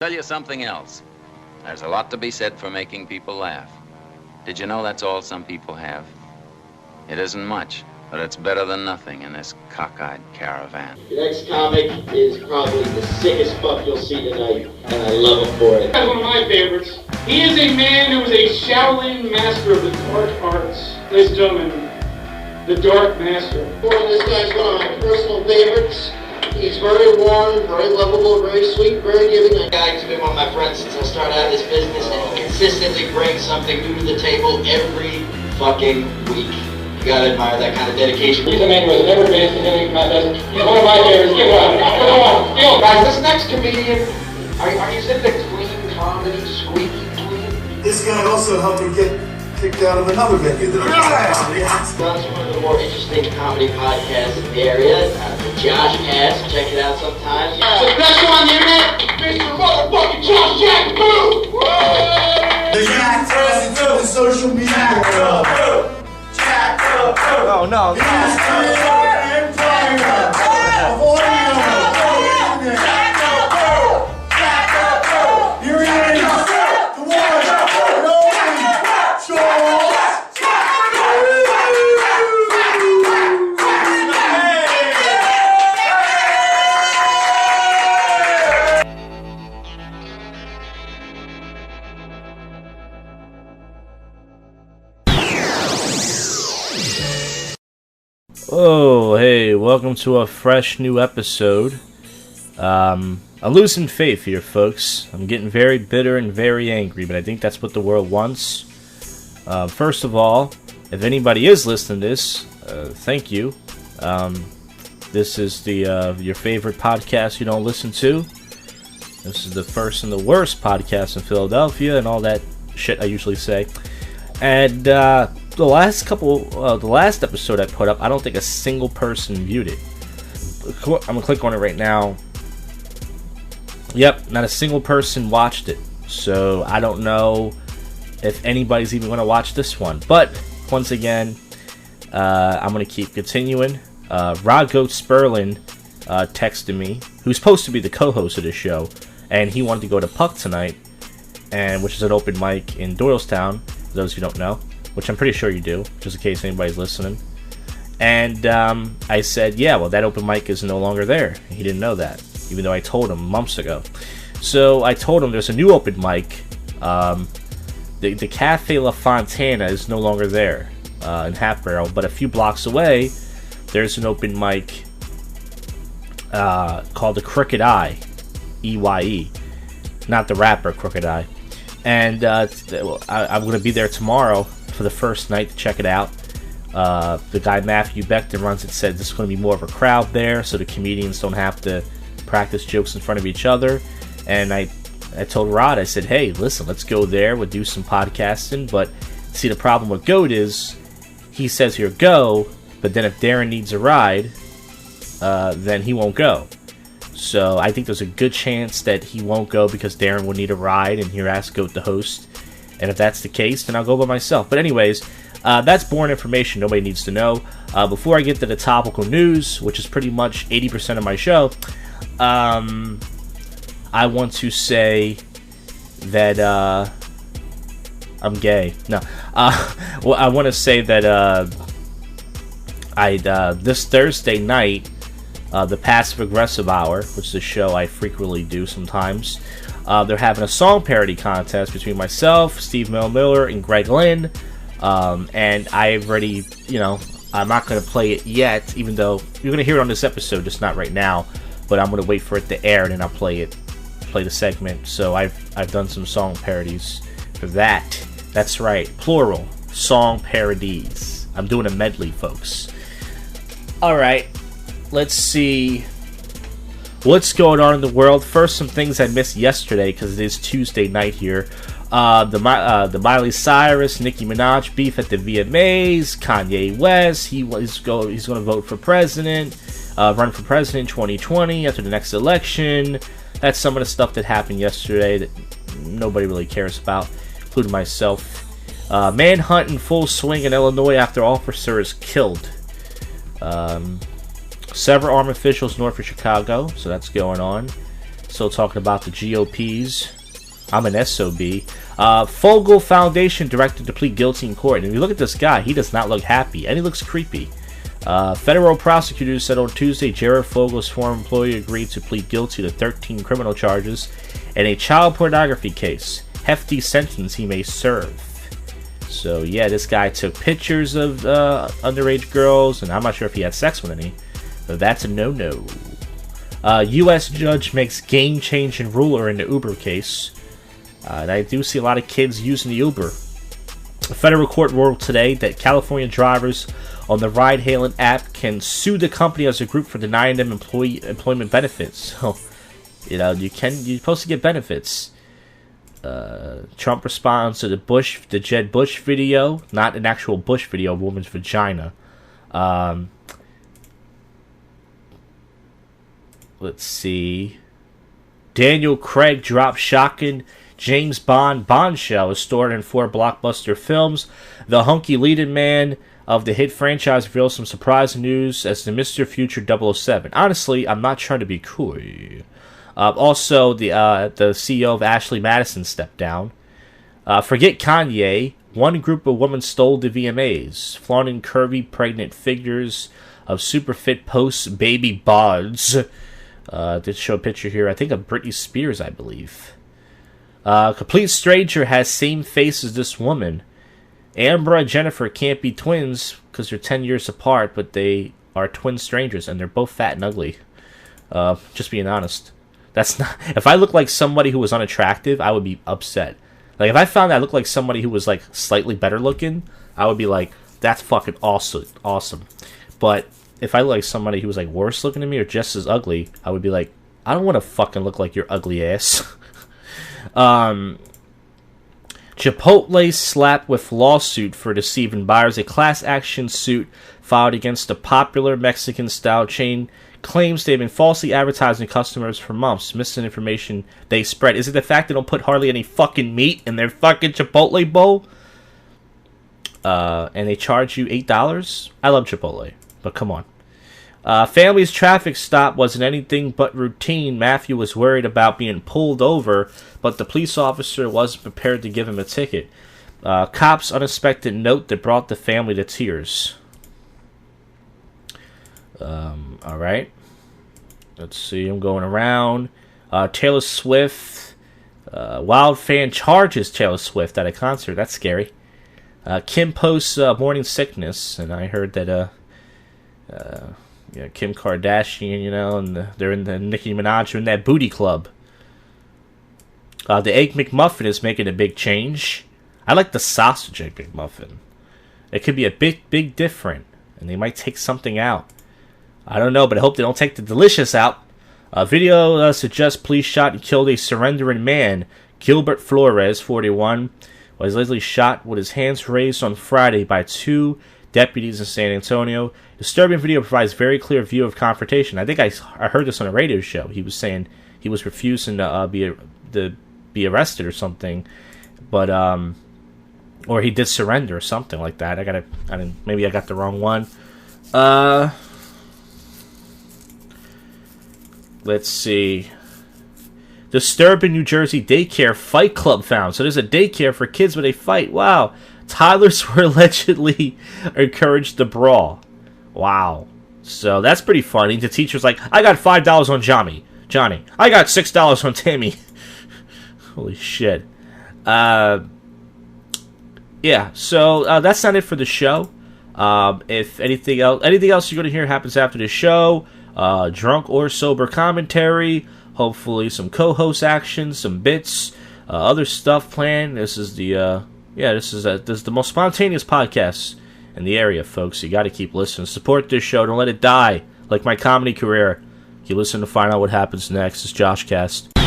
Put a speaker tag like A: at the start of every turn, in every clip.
A: Tell you something else. There's a lot to be said for making people laugh. Did you know that's all some people have? It isn't much, but it's better than nothing in this cockeyed caravan.
B: The next comic is probably the sickest fuck you'll see tonight, and I love him for it.
C: That's one of my favorites. He is a man who is a Shaolin master of the dark arts. Ladies and gentlemen, the Dark Master.
B: This guy's one of my personal favorites. He's very warm, very lovable, very sweet, very giving. The guy's been one of my friends since I started out this business, and he consistently brings something new to the table every fucking week. You gotta admire that kind of dedication.
C: He's a man who has never been in any contest. He's one of my favorites. Give it up. Come on. Yo,
D: Guys, this next comedian, are you into clean comedy, squeaky clean?
E: This guy also helped me get kicked out of another venue that I was
B: Runs one of the more interesting comedy podcasts in the area, the JoshCast. Check it out sometimes.
C: the best show on the internet, Mr. Motherfucking Josh Jack Boo!
E: The Jack turns into the social media world. Jack up.
D: Oh, no.
E: He's the empire of audio. Here he is, the one and only Josh.
F: Oh, hey, welcome to a fresh new episode. I'm losing faith here, folks. I'm getting very bitter and very angry, but I think that's what the world wants. First of all, if anybody is listening to this, thank you. This is the your favorite podcast you don't listen to. This is the first and the worst podcast in Philadelphia and all that shit I usually say. And the last episode I put up, I don't think a single person viewed it. I'm gonna click on it right now. Yep, not a single person watched it. So I don't know if anybody's even gonna watch this one. But once again, I'm gonna keep continuing. Rod Goat Sperlin texted me, who's supposed to be the co-host of this show, and he wanted to go to Puck tonight, and which is an open mic in Doylestown. For those who don't know, which I'm pretty sure you do, just in case anybody's listening. And I said, yeah, well, that open mic is no longer there. He didn't know that, even though I told him months ago. So I told him there's a new open mic. The Cafe La Fontana is no longer there in Half Barrel, but a few blocks away, there's an open mic called the Crooked Eye, EYE, not the rapper Crooked Eye. And I'm going to be there tomorrow for the first night to check it out. The guy Matthew Beck runs it said there's going to be more of a crowd there, so the comedians don't have to practice jokes in front of each other. And I told Rod, I said, hey, listen, let's go there. We'll do some podcasting. But see, the problem with Goat is he says he'll go, but then if Darren needs a ride, then he won't go. So I think there's a good chance that he won't go because Darren will need a ride and he'll ask Goat to host. And if that's the case, then I'll go by myself. But anyways, that's boring information nobody needs to know. Before I get to the topical news, which is pretty much 80% of my show, I want to say that I'm gay. No. Well, I want to say that this Thursday night, the Passive Aggressive Hour, which is a show I frequently do sometimes, they're having a song parody contest between myself, Steve Miller, and Greg Lynn. And I've already, I'm not going to play it yet, even though you're going to hear it on this episode, just not right now. But I'm going to wait for it to air, and then I'll play the segment. So I've done some song parodies for that. That's right, plural, song parodies. I'm doing a medley, folks. All right. Let's see what's going on in the world. First, some things I missed yesterday because it is Tuesday night here. The Miley Cyrus, Nicki Minaj beef at the VMAs. Kanye West, he's going to vote for president, run for president in 2020 after the next election. That's some of the stuff that happened yesterday that nobody really cares about, including myself. Manhunt in full swing in Illinois after officer is killed. Several armed officials north of Chicago, so that's going on. Still talking about the GOPs. I'm an SOB. Fogel Foundation directed to plead guilty in court. And if you look at this guy, he does not look happy, and he looks creepy. Federal prosecutors said on Tuesday Jared Fogel's former employee agreed to plead guilty to 13 criminal charges in a child pornography case. Hefty sentence he may serve. So yeah, this guy took pictures of underage girls, and I'm not sure if he had sex with any, but that's a no-no. U.S. judge makes game-changing ruler in the Uber case. And I do see a lot of kids using the Uber. A federal court ruled today that California drivers on the ride-hailing app can sue the company as a group for denying them employment benefits. So, you're supposed to get benefits. Trump responds to the Jeb Bush video, not an actual Bush video of a woman's vagina. Let's see. Daniel Craig dropped shocking James Bond bombshell is stored in 4 blockbuster films. The hunky leading man of the hit franchise reveals some surprising news as the Mr. Future 007. Honestly, I'm not trying to be coy. Also, the CEO of Ashley Madison stepped down. Forget Kanye. One group of women stole the VMAs, flaunting curvy, pregnant figures of super fit post-baby bods. Did show a picture here, I think, of Britney Spears, I believe. Complete stranger has same face as this woman. Amber and Jennifer can't be twins because they're 10 years apart, but they are twin strangers, and they're both fat and ugly. Just being honest. That's not. If I looked like somebody who was unattractive, I would be upset. Like, if I found I looked like somebody who was, like, slightly better looking, I would be like, that's fucking awesome. But if I look like somebody who was, like, worse looking than me or just as ugly, I would be like, I don't want to fucking look like your ugly ass. Chipotle slapped with lawsuit for deceiving buyers. A class action suit filed against the popular Mexican-style chain claims they've been falsely advertising customers for months. Misinformation they spread. Is it the fact they don't put hardly any fucking meat in their fucking Chipotle bowl? And they charge you $8? I love Chipotle, but come on. Family's traffic stop wasn't anything but routine. Matthew was worried about being pulled over, but the police officer wasn't prepared to give him a ticket. Cops' unexpected note that brought the family to tears. Alright. Let's see, I'm going around. Taylor Swift. Wild fan charges Taylor Swift at a concert. That's scary. Kim posts morning sickness, and I heard that Kim Kardashian, and they're in the Nicki Minaj are in that booty club. The Egg McMuffin is making a big change. I like the sausage Egg McMuffin. It could be a big different, and they might take something out. I don't know, but I hope they don't take the delicious out. A video suggests police shot and killed a surrendering man. Gilbert Flores, 41, was allegedly shot with his hands raised on Friday by 2 deputies in San Antonio. Disturbing video provides very clear view of confrontation. I think I heard this on a radio show. He was saying he was refusing to be arrested or something, but or he did surrender or something like that. Maybe I got the wrong one. Let's see. Disturbing New Jersey daycare fight club found. So there's a daycare for kids where they fight. Wow. Toddlers were allegedly encouraged to brawl. Wow. So that's pretty funny. The teacher's like, I got $5 on Johnny. I got $6 on Tammy. Holy shit. Yeah, so that's not it for the show. If anything else you're going to hear happens after the show, drunk or sober commentary, hopefully some co-host action, some bits, other stuff planned. This is the most spontaneous podcast in the area, folks. You got to keep listening. Support this show. Don't let it die. Like my comedy career. You listen to find out what happens next. It's JoshCast.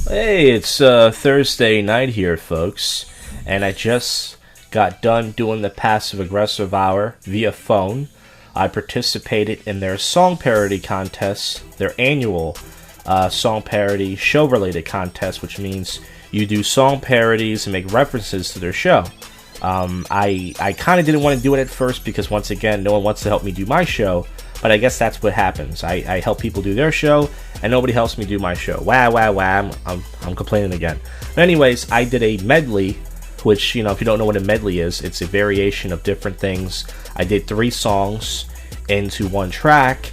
F: Hey, it's Thursday night here, folks. And I just got done doing the passive-aggressive hour via phone. I participated in their song parody contest, their annual song parody show-related contest, which means you do song parodies and make references to their show. I kind of didn't want to do it at first because, once again, no one wants to help me do my show. but I guess that's what happens. I help people do their show, and nobody helps me do my show. Wah, wah, wah, I'm complaining again. But anyways, I did a medley, which, you know, if you don't know what a medley is, it's a variation of different things. I did 3 songs into one track,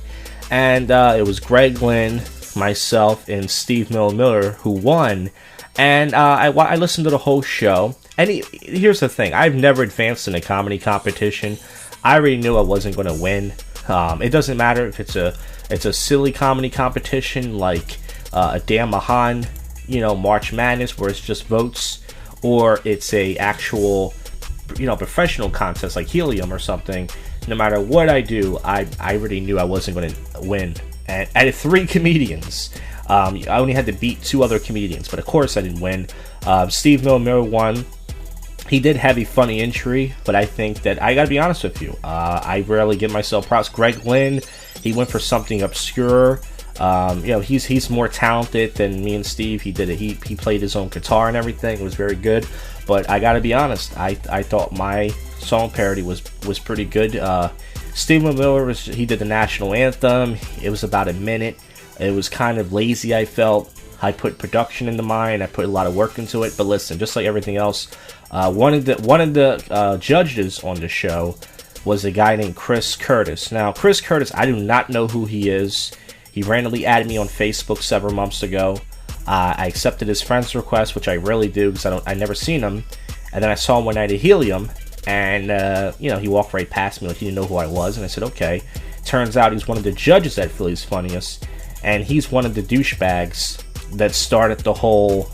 F: and it was Greg Lynn, myself, and Steve Miller who won. And I listened to the whole show. And here's the thing. I've never advanced in a comedy competition. I already knew I wasn't going to win. It doesn't matter if it's a silly comedy competition like a Dan Mahan, you know, March Madness, where it's just votes, or it's a actual, you know, professional contest like Helium or something. No matter what I do, I already knew I wasn't going to win. And I had 3 comedians. I only had to beat 2 other comedians, but of course I didn't win. Steve Miller won. He did have a funny entry, but I think that, I gotta be honest with you, I rarely give myself props. Greg Lynn, he went for something obscure. You know, he's more talented than me and Steve. He played his own guitar and everything. It was very good. But I gotta be honest, I thought my song parody was pretty good. Steve Miller, he did the national anthem. It was about a minute. It was kind of lazy, I felt. I put production into mine. I put a lot of work into it. But listen, just like everything else, one of the judges on the show was a guy named Chris Curtis. Now, Chris Curtis, I do not know who he is. He randomly added me on Facebook several months ago. I accepted his friend's request, which I rarely do because I never seen him. And then I saw him one night at Helium, and you know, he walked right past me like he didn't know who I was. And I said, okay. Turns out he's one of the judges at Philly's Funniest, and he's one of the douchebags that started the whole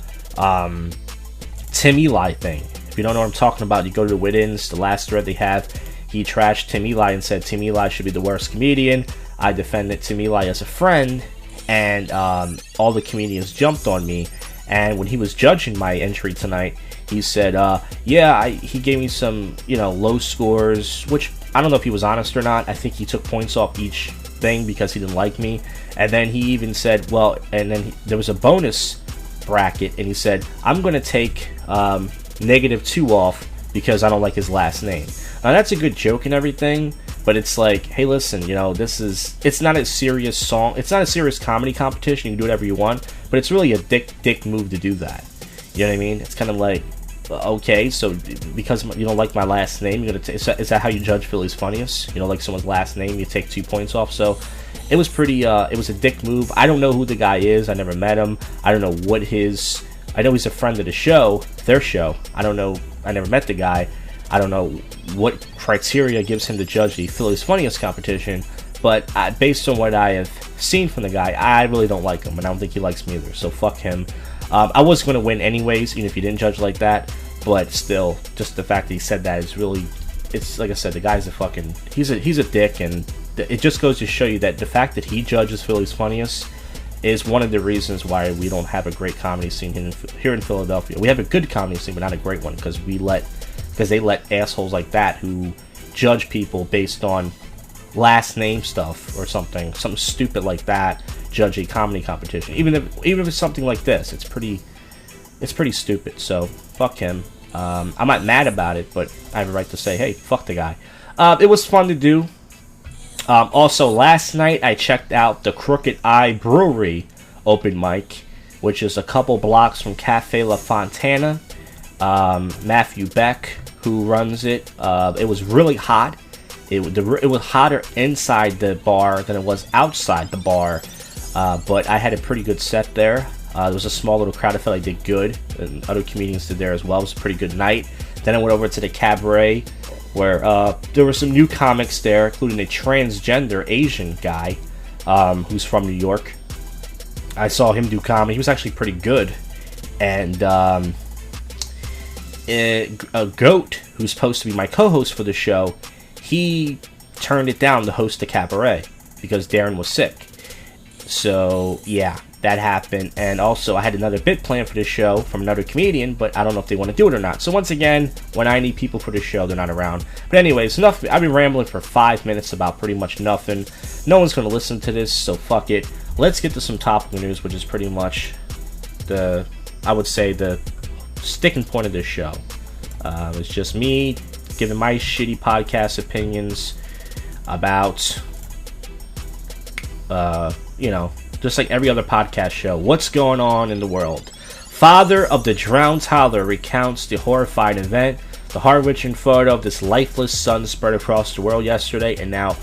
F: Tim Eli thing. If you don't know what I'm talking about, you go to the Wit-Ins, the last thread they have. He trashed Tim Eli and said Tim Eli should be the worst comedian. I defended Tim Eli as a friend, and all the comedians jumped on me. And when he was judging my entry tonight, he said, he gave me some, you know, low scores, which I don't know if he was honest or not. I think he took points off each thing because he didn't like me. And then he even said, there was a bonus bracket, and he said, I'm going to take -2 off because I don't like his last name. Now, that's a good joke and everything, but it's like, hey, listen, you know, it's not a serious song. It's not a serious comedy competition. You can do whatever you want, but it's really a dick move to do that. You know what I mean? It's kind of like, okay, so because you don't like my last name, you're gonna is that how you judge Philly's Funniest? You don't like someone's last name, you take 2 points off. So it was pretty. It was a dick move. I don't know who the guy is. I never met him. I don't know what his. I know he's a friend of the show, their show. I don't know. I never met the guy. I don't know what criteria gives him to judge the Philly's Funniest competition. But based on what I have seen from the guy, I really don't like him, and I don't think he likes me either. So fuck him. I was going to win anyways, even if he didn't judge like that. But still, just the fact that he said that is really, it's like I said, the guy's a fucking, he's a dick, and it just goes to show you that the fact that he judges Philly's Funniest is one of the reasons why we don't have a great comedy scene here in Philadelphia. We have a good comedy scene, but not a great one, because they let assholes like that who judge people based on last name stuff or something stupid like that judge a comedy competition. Even if it's something like this, it's pretty stupid. So fuck him. I'm not mad about it, but I have a right to say, hey, fuck the guy. It was fun to do. Also, last night I checked out the Crooked Eye Brewery open mic, which is a couple blocks from Cafe La Fontana. Matthew Beck, who runs it. It was really hot. It was hotter inside the bar than it was outside the bar. But I had a pretty good set there. There was a small little crowd. I felt like did good, and other comedians did there as well. It was a pretty good night. Then I went over to the cabaret, where there were some new comics there, including a transgender Asian guy who's from New York. I saw him do comedy. He was actually pretty good. And a Goat, who's supposed to be my co-host for the show, he turned it down to host the cabaret because Darren was sick. So, yeah, that happened. And also, I had another bit planned for this show from another comedian, but I don't know if they want to do it or not. So, once again, when I need people for this show, they're not around. But anyways, enough. I've been rambling for 5 minutes about pretty much nothing. No one's going to listen to this, so fuck it. Let's get to some topical news, which is pretty much the sticking point of this show. It's just me giving my shitty podcast opinions about just like every other podcast show. What's going on in the world? Father of the drowned toddler recounts the horrifying event. The heart-wrenching photo of this lifeless son spread across the world yesterday, and now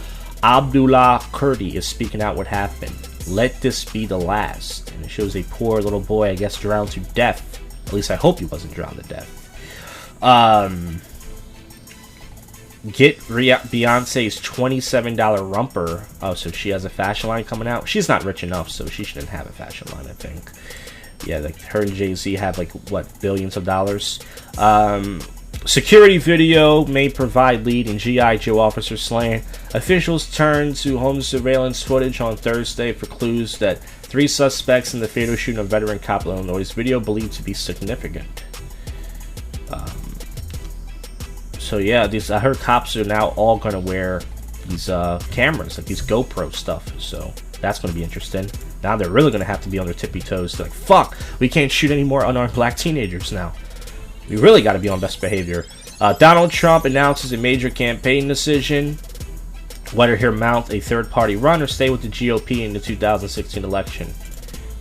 F: Abdullah Kurdi is speaking out what happened. Let this be the last. And it shows a poor little boy, I guess, drowned to death. At least I hope he wasn't drowned to death. Get Beyonce's $27 romper. Oh, so she has a fashion line coming out? She's not rich enough, so she shouldn't have a fashion line, I think. Yeah, like her and Jay-Z have, like, what, billions of dollars? Security video may provide lead in G.I. Joe officer slaying. Officials turned to home surveillance footage on Thursday for clues that 3 suspects in the fatal shooting of veteran cop in Illinois. Video believed to be significant. So yeah, I heard cops are now all going to wear these cameras, like these GoPro stuff. So that's going to be interesting. Now they're really going to have to be on their tippy toes. They're like, fuck, we can't shoot any more unarmed black teenagers now. We really got to be on best behavior. Donald Trump announces a major campaign decision, whether he'll mount a third-party run or stay with the GOP in the 2016 election.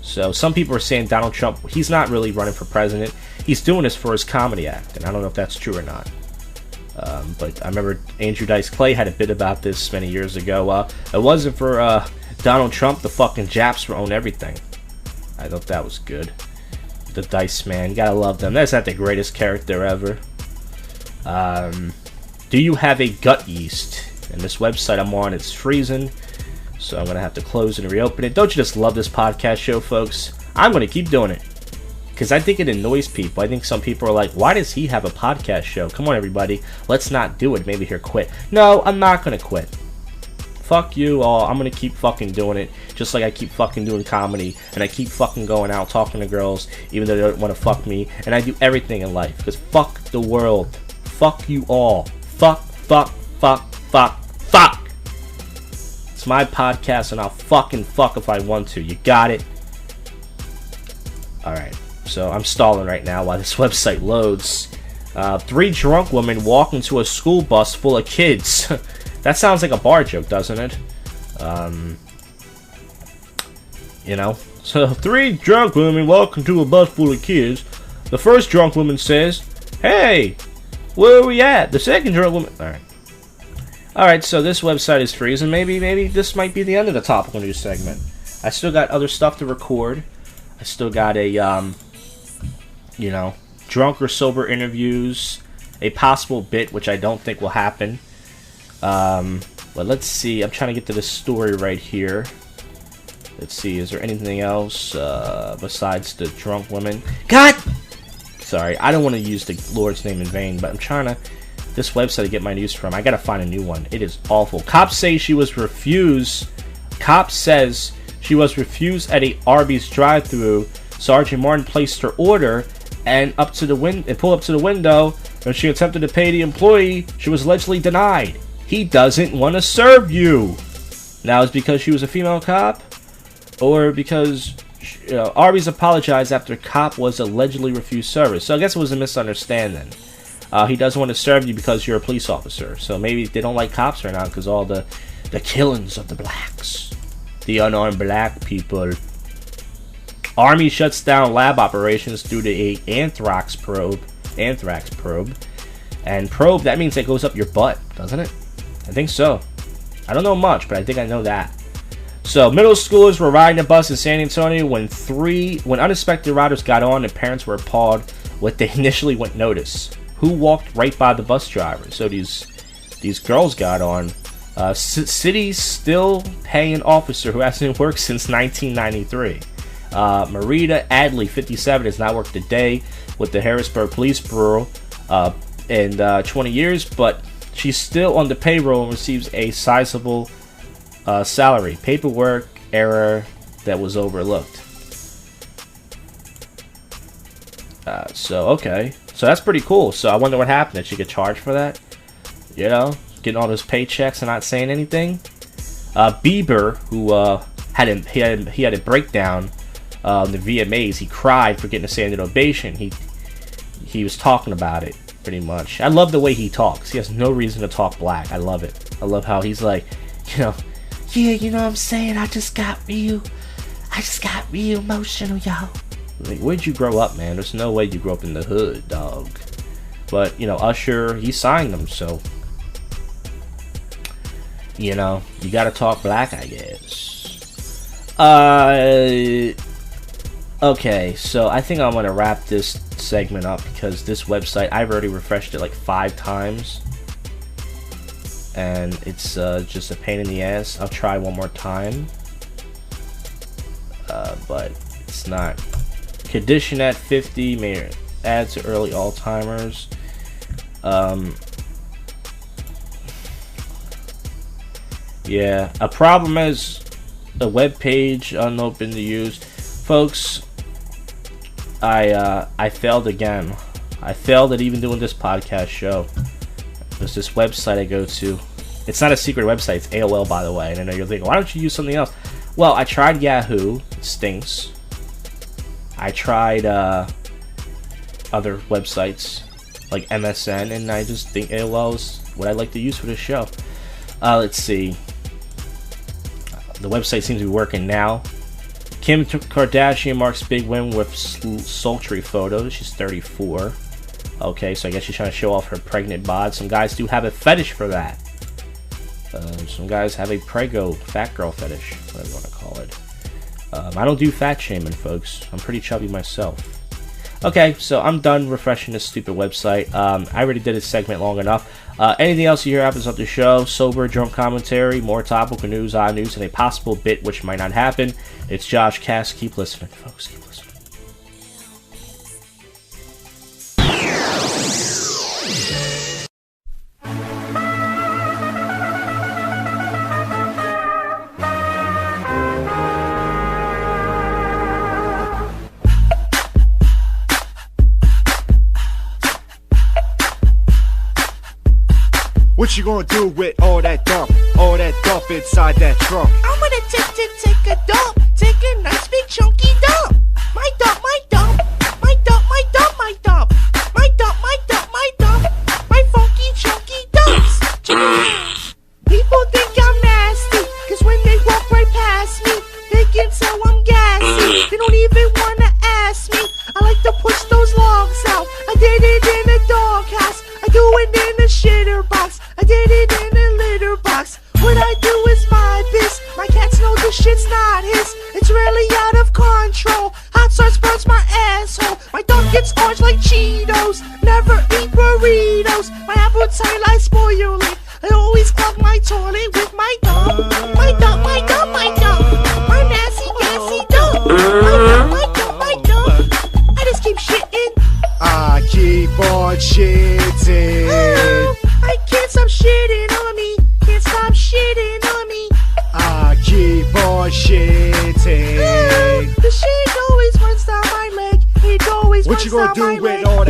F: So some people are saying Donald Trump, he's not really running for president. He's doing this for his comedy act, and I don't know if that's true or not. But I remember Andrew Dice Clay had a bit about this many years ago. It wasn't for Donald Trump, the fucking Japs would own everything. I thought that was good. The Dice Man, you gotta love them. That's not the greatest character ever. Do you have a gut yeast? And this website I'm on, it's freezing, so I'm gonna have to close it and reopen it. Don't you just love this podcast show, folks? I'm gonna keep doing it because I think it annoys people. I think some people are like, why does he have a podcast show? Come on, everybody, let's not do it. Maybe he'll quit. No, I'm not gonna quit. Fuck you all. I'm gonna keep fucking doing it, just like I keep fucking doing comedy, and I keep fucking going out talking to girls, even though they don't want to fuck me, and I do everything in life, because fuck the world. Fuck you all. Fuck, fuck, fuck, fuck, fuck. It's my podcast, and I'll fucking fuck if I want to. You got it? Alright, so I'm stalling right now while this website loads. 3 drunk women walk into a school bus full of kids. That sounds like a bar joke, doesn't it? So 3 drunk women walk into a bus full of kids. The first drunk woman says, "Hey, where are we at?" The second drunk woman... Alright, so this website is freezing. Maybe this might be the end of the topical news segment. I still got other stuff to record. I still got a, drunk or sober interviews. A possible bit, which I don't think will happen. But let's see. I'm trying to get to this story right here. Let's see. Is there anything else besides the drunk women? God! Sorry, I don't want to use the Lord's name in vain, but I'm trying to... This website to get my news from. I gotta find a new one. It is awful. Cops says she was refused at a Arby's drive-thru. Sergeant Martin placed her order and pulled up to the window. When she attempted to pay the employee, she was allegedly denied. He doesn't want to serve you. Now, is it because she was a female cop? Or because Arby's apologized after cop was allegedly refused service? So I guess it was a misunderstanding. He doesn't want to serve you because you're a police officer. So maybe they don't like cops right now because all the killings of the blacks. The unarmed black people. Army shuts down lab operations due to a anthrax probe. And probe, that means it goes up your butt, doesn't it? I think so. I don't know much, but I think I know that. So, middle schoolers were riding a bus in San Antonio when unexpected riders got on and parents were appalled what they initially wouldn't notice. Who walked right by the bus driver? So these girls got on. City's still paying an officer who hasn't worked since 1993. Marita Adley, 57, has not worked a day with the Harrisburg Police Bureau in 20 years, but she's still on the payroll and receives a sizable salary. Paperwork error that was overlooked. Okay. So that's pretty cool. So I wonder what happened. Did she get charged for that? Getting all those paychecks and not saying anything. Bieber, who had a breakdown on the VMAs. He cried for getting a standing ovation. He was talking about it pretty much. I love the way he talks. He has no reason to talk black. I love it. I love how he's like, yeah, you know what I'm saying? I just got real emotional, y'all. Like, where'd you grow up, man? There's no way you grew up in the hood, dog. But, you know, Usher, he signed them, so, you know, you gotta talk black, I guess. Okay, so I think I'm gonna wrap this segment up because this website, I've already refreshed it like 5 times. And it's just a pain in the ass. I'll try one more time. But it's not. Condition at 50, may add to early Alzheimer's. Yeah, a problem is the web page unopened to use. Folks, I failed again. I failed at even doing this podcast show. There's this website I go to. It's not a secret website, it's AOL, by the way. And I know you're thinking, why don't you use something else? Well, I tried Yahoo. It stinks. I tried other websites like MSN, and I just think AOL is what I like to use for this show. Let's see. The website seems to be working now. Kim Kardashian marks big win with sultry photos. She's 34. Okay, so I guess she's trying to show off her pregnant bod. Some guys do have a fetish for that. Some guys have a prego, fat girl fetish, whatever you want to call it. I don't do fat shaming, folks. I'm pretty chubby myself. Okay, so I'm done refreshing this stupid website. I already did a segment long enough. Anything else you hear happens on the show, sober, drunk commentary, more topical news, odd news, and a possible bit which might not happen. It's JoshCast. Keep listening, folks. Keep listening.
E: What you gonna do with all that dump inside that trunk?
G: I'm gonna take a dump, take a nice big chunky dump. My dump, my dump, my dump, my dump, my dump, my dump, my dump, my dump, my funky chunky dumps. People think I'm nasty, cause when they walk right past me, they can tell I'm gassy. They don't even wanna ask me. I like to push those logs out. I did it in a doghouse. I do it in a shitter box. I did it in a litter box. What I do is my biz. My cats know this shit's not his. It's really out of control. Hot sauce burns my asshole. My dog gets orange like Cheetos. Never eat burritos. My appetite like spoiling. I always clog my toilet with my dump. My dump, my dump, my dump. My nasty, gassy dump. My dump, my dump, my dump. I just keep shitting.
E: I keep on shitting.
G: Oh, I can't stop shitting on me. Can't stop shitting on me.
E: I keep on shitting.
G: Oh, the shit always runs down my leg. It always
E: What
G: runs
E: you gonna
G: down
E: do
G: my
E: with
G: leg.
E: all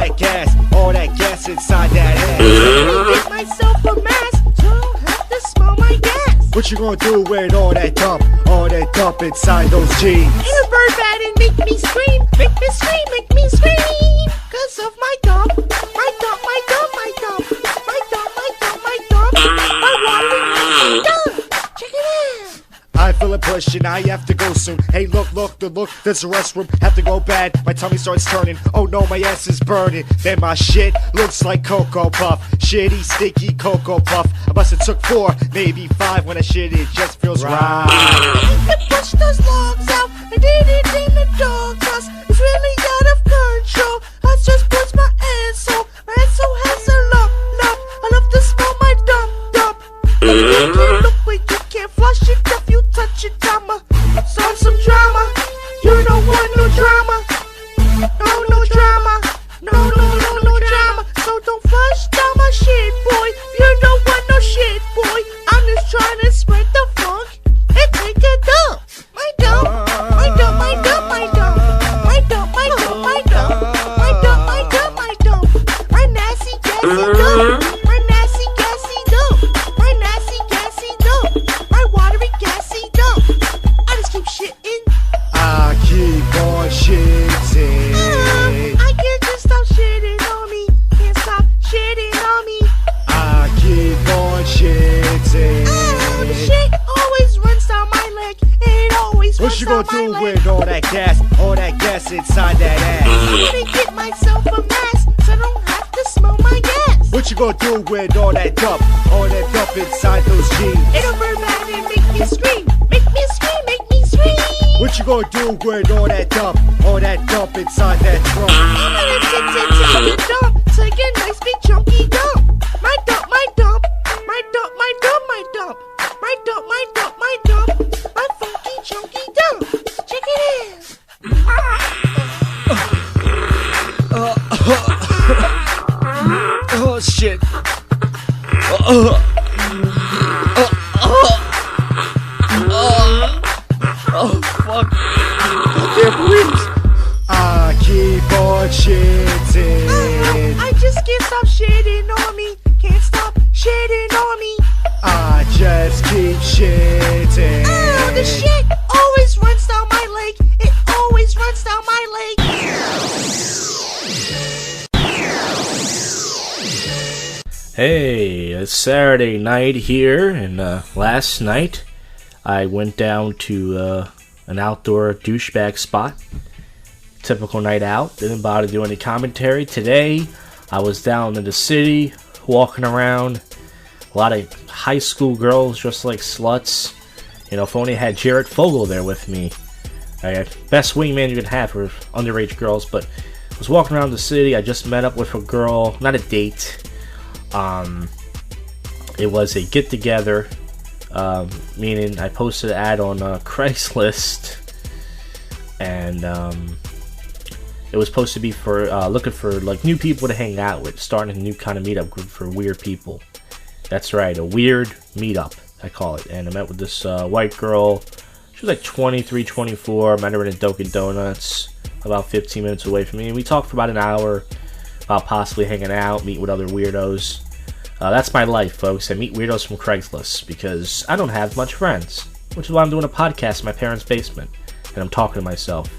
E: that gas inside that ass?
G: I'm gonna get myself a mask. Don't have to smell my gas.
E: What you gonna do with all that dump inside those jeans?
G: Ain't a bird bad and make me scream. Make me scream, make me scream. Cause of my dump. My dump, my dump, my dump. My dump, my dump, my dump. My water makes me dump. Check it out.
E: I feel a push and I have to go soon. Hey, look, there's a restroom. Have to go bad, my tummy starts turning. Oh no, my ass is burning. Then my shit looks like Cocoa Puff. Shitty, sticky Cocoa Puff. I must have took 4, maybe 5 when I shit, it just feels right.
G: I can push those logs out. I did it in the doghouse. It's really out of control. I just push my asshole. My asshole has a lump. I love to smell my dump. You can't look but you can't flush it if you touch it, drama. Start some drama. You don't want no drama. No drama. No drama. So don't flush down my shit, boy. You don't want no shit, boy. I'm just trying to spread the funk and take a dump. My dump, my dump, my dump, my dump.
E: gonna do with all that gas inside that ass?
G: I'm gonna get myself a mask so I don't have to smell my gas.
E: What you gonna do with all that dump inside those jeans?
G: It'll burn bad and make me scream, make me scream, make me scream.
E: What you gonna do with all that dump inside that trunk?
G: I'm gonna take dump, take a nice big chunky dump. My dump, my dump, my dump, my dump, my dump, my dump, my dump, my dump, my funky chunky dump. Check it out.
E: Oh shit. Oh fuck. They're police. I keep on shitting.
G: I just can't stop shitting on me. Can't stop shitting on me.
E: I just keep shitting.
G: Oh, the shit always runs down my leg. It always runs down my leg.
F: Hey, it's Saturday night here, and last night I went down to an outdoor douchebag spot. Typical night out. Didn't bother to do any commentary. Today, I was down in the city, walking around. A lot of high school girls dressed like sluts. You know, if only I had Jared Fogle there with me. Best wingman you could have for underage girls. But I was walking around the city. I just met up with a girl. Not a date. It was a get-together. Meaning I posted an ad on Craigslist. And it was supposed to be for looking for like new people to hang out with, starting a new kind of meetup group for weird people. That's right, a weird meetup, I call it. And I met with this white girl. She was like 23, 24. Met her in a Dunkin' Donuts, about 15 minutes away from me. And we talked for about an hour about possibly hanging out, meet with other weirdos. That's my life, folks. I meet weirdos from Craigslist because I don't have much friends, which is why I'm doing a podcast in my parents' basement. And I'm talking to myself.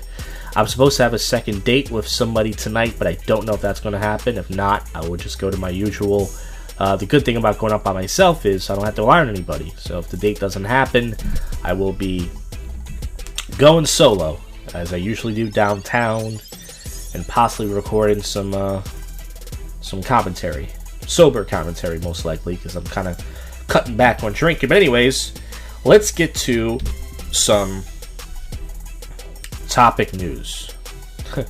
F: I'm supposed to have a second date with somebody tonight, but I don't know if that's going to happen. If not, I will just go to my usual. The good thing about going out by myself is I don't have to rely on anybody. So if the date doesn't happen, I will be going solo, as I usually do downtown, and possibly recording some commentary. Sober commentary, most likely, because I'm kind of cutting back on drinking. But anyways, let's get to some topic news.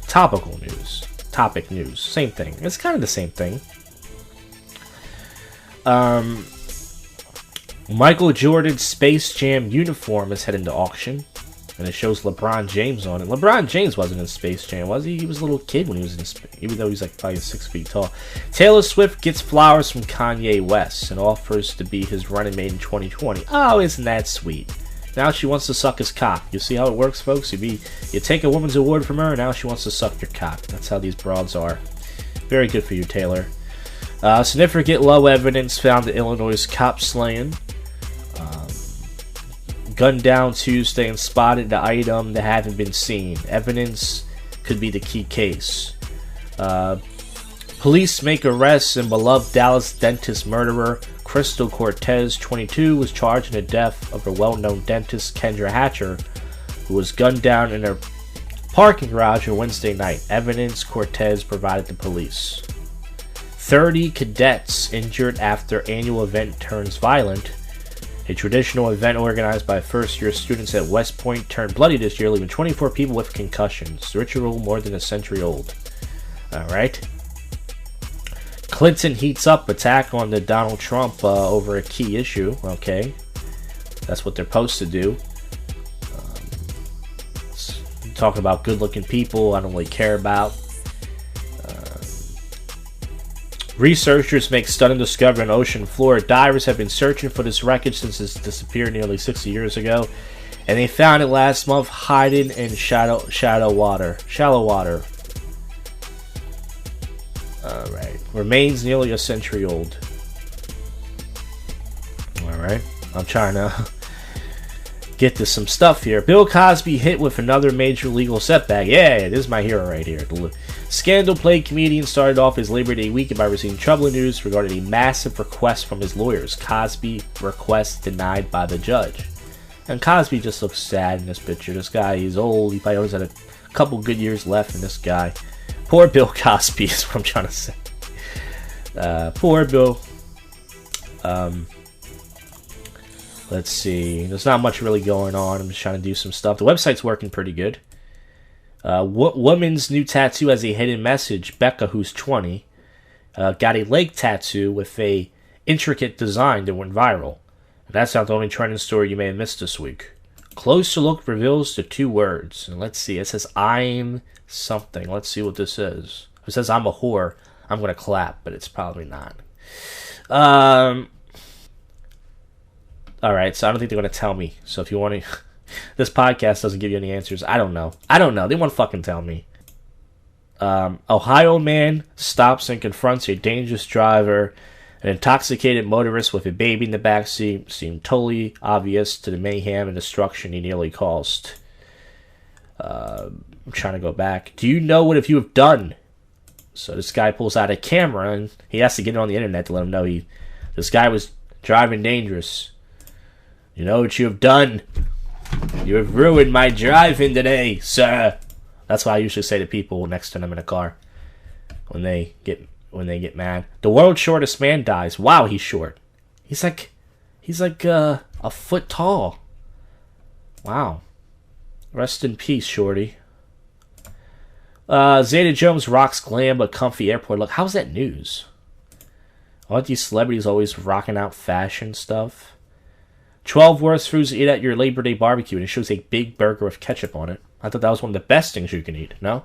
F: Topical news. Topic news. Same thing. It's kind of the same thing. Michael Jordan's Space Jam uniform is heading to auction. And it shows LeBron James on it. LeBron James wasn't in Space Jam, was he? He was a little kid when he was in space, even though he's like probably 6 feet tall. Taylor Swift gets flowers from Kanye West and offers to be his running mate in 2020. Oh, isn't that sweet? Now she wants to suck his cock. You see how it works, folks? You take a woman's award from her, and now she wants to suck your cock. That's how these broads are. Very good for you, Taylor. Significant low evidence found at Illinois cop slaying. Gunned down Tuesday and spotted the item that haven't been seen. Evidence could be the key case. Police make arrests in beloved Dallas dentist murderer Crystal Cortez, 22, was charged in the death of her well-known dentist Kendra Hatcher, who was gunned down in her parking garage on Wednesday night. Evidence Cortez provided to police. 30 cadets injured after annual event turns violent. A traditional event organized by first-year students at West Point turned bloody this year, leaving 24 people with concussions. The ritual more than a century old. Alright. Clinton heats up attack on the Donald Trump over a key issue. Okay. That's what they're supposed to do. Talking about good-looking people I don't really care about. Researchers make stunning discovery on ocean floor. Divers have been searching for this wreckage since it disappeared nearly 60 years ago, and they found it last month hiding in shallow water. Alright. Remains nearly a century old. Alright. I'm trying to get to some stuff here. Bill Cosby hit with another major legal setback. Yeah, this is my hero right here. The scandal-plagued comedian started off his Labor Day weekend by receiving troubling news regarding a massive request from his lawyers. Cosby request denied by the judge. And Cosby just looks sad in this picture. This guy, he's old. He probably always had a couple good years left in this guy. Poor Bill Cosby is what I'm trying to say. Poor Bill. Let's see. There's not much really going on. I'm just trying to do some stuff. The website's working pretty good. Woman's new tattoo has a hidden message. Becca, who's 20, got a leg tattoo with a intricate design that went viral. And that's not the only trending story you may have missed this week. Closer look reveals the 2 words. And let's see. It says, I'm something. Let's see what this is. If it says, I'm a whore, I'm going to clap, but it's probably not. Alright, so I don't think they're going to tell me. So if you want to... This podcast doesn't give you any answers. I don't know. They won't fucking tell me. Ohio man stops and confronts a dangerous driver. An intoxicated motorist with a baby in the backseat seemed totally obvious to the mayhem and destruction he nearly caused. I'm trying to go back. Do you know what you have done? So this guy pulls out a camera and he has to get it on the internet to let him know this guy was driving dangerous. You know what you have done? You have ruined my driving today, sir. That's what I usually say to people next to them in a car when they get mad. The world's shortest man dies. Wow, he's short. He's like a foot tall. Wow. Rest in peace, shorty. Zeta Jones rocks glam but comfy airport look. How's that news? Aren't these celebrities always rocking out fashion stuff? 12 worst foods to eat at your Labor Day barbecue, and it shows a big burger with ketchup on it. I thought that was one of the best things you can eat, no?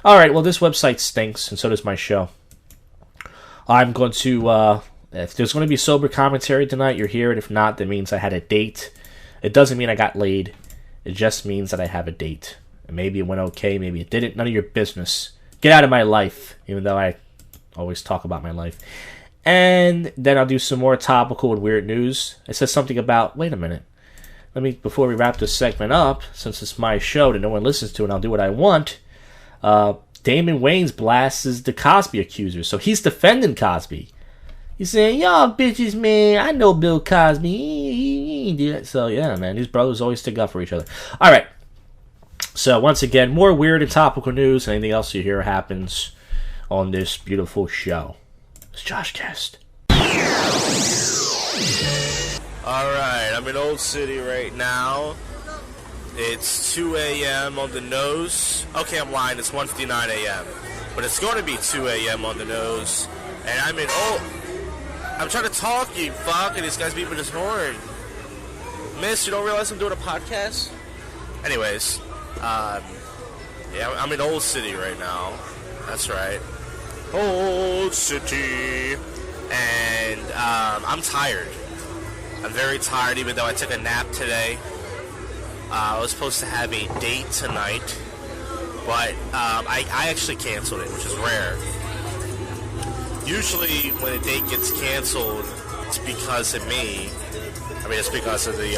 F: Alright, well, this website stinks, and so does my show. I'm going to, if there's going to be sober commentary tonight, you're here, and if not, that means I had a date. It doesn't mean I got laid. It just means that I have a date. And maybe it went okay, maybe it didn't. None of your business. Get out of my life, even though I always talk about my life. And then I'll do some more topical and weird news. It says something about, wait a minute. Before we wrap this segment up, since it's my show that no one listens to and I'll do what I want, Damon Wayans blasts the Cosby accusers. So he's defending Cosby. He's saying, y'all bitches, man, I know Bill Cosby. He ain't do that. So yeah, man, these brothers always stick up for each other. Alright. So once again, more weird and topical news and anything else you hear happens on this beautiful show. It's JoshCast.
H: Alright, I'm in Old City right now. It's 2 a.m. on the nose. Okay, I'm lying. It's 1:59 a.m. But it's going to be 2 a.m. on the nose. And I'm in I'm trying to talk, you fuck, and this guy's beeping his horn. Miss, you don't realize I'm doing a podcast? Anyways, yeah, I'm in Old City right now. That's right. Old City. And I'm tired. I'm very tired, even though I took a nap today. I was supposed to have a date tonight, but I actually canceled it, which is rare. Usually, when a date gets canceled, it's because of me. I mean, it's because of the.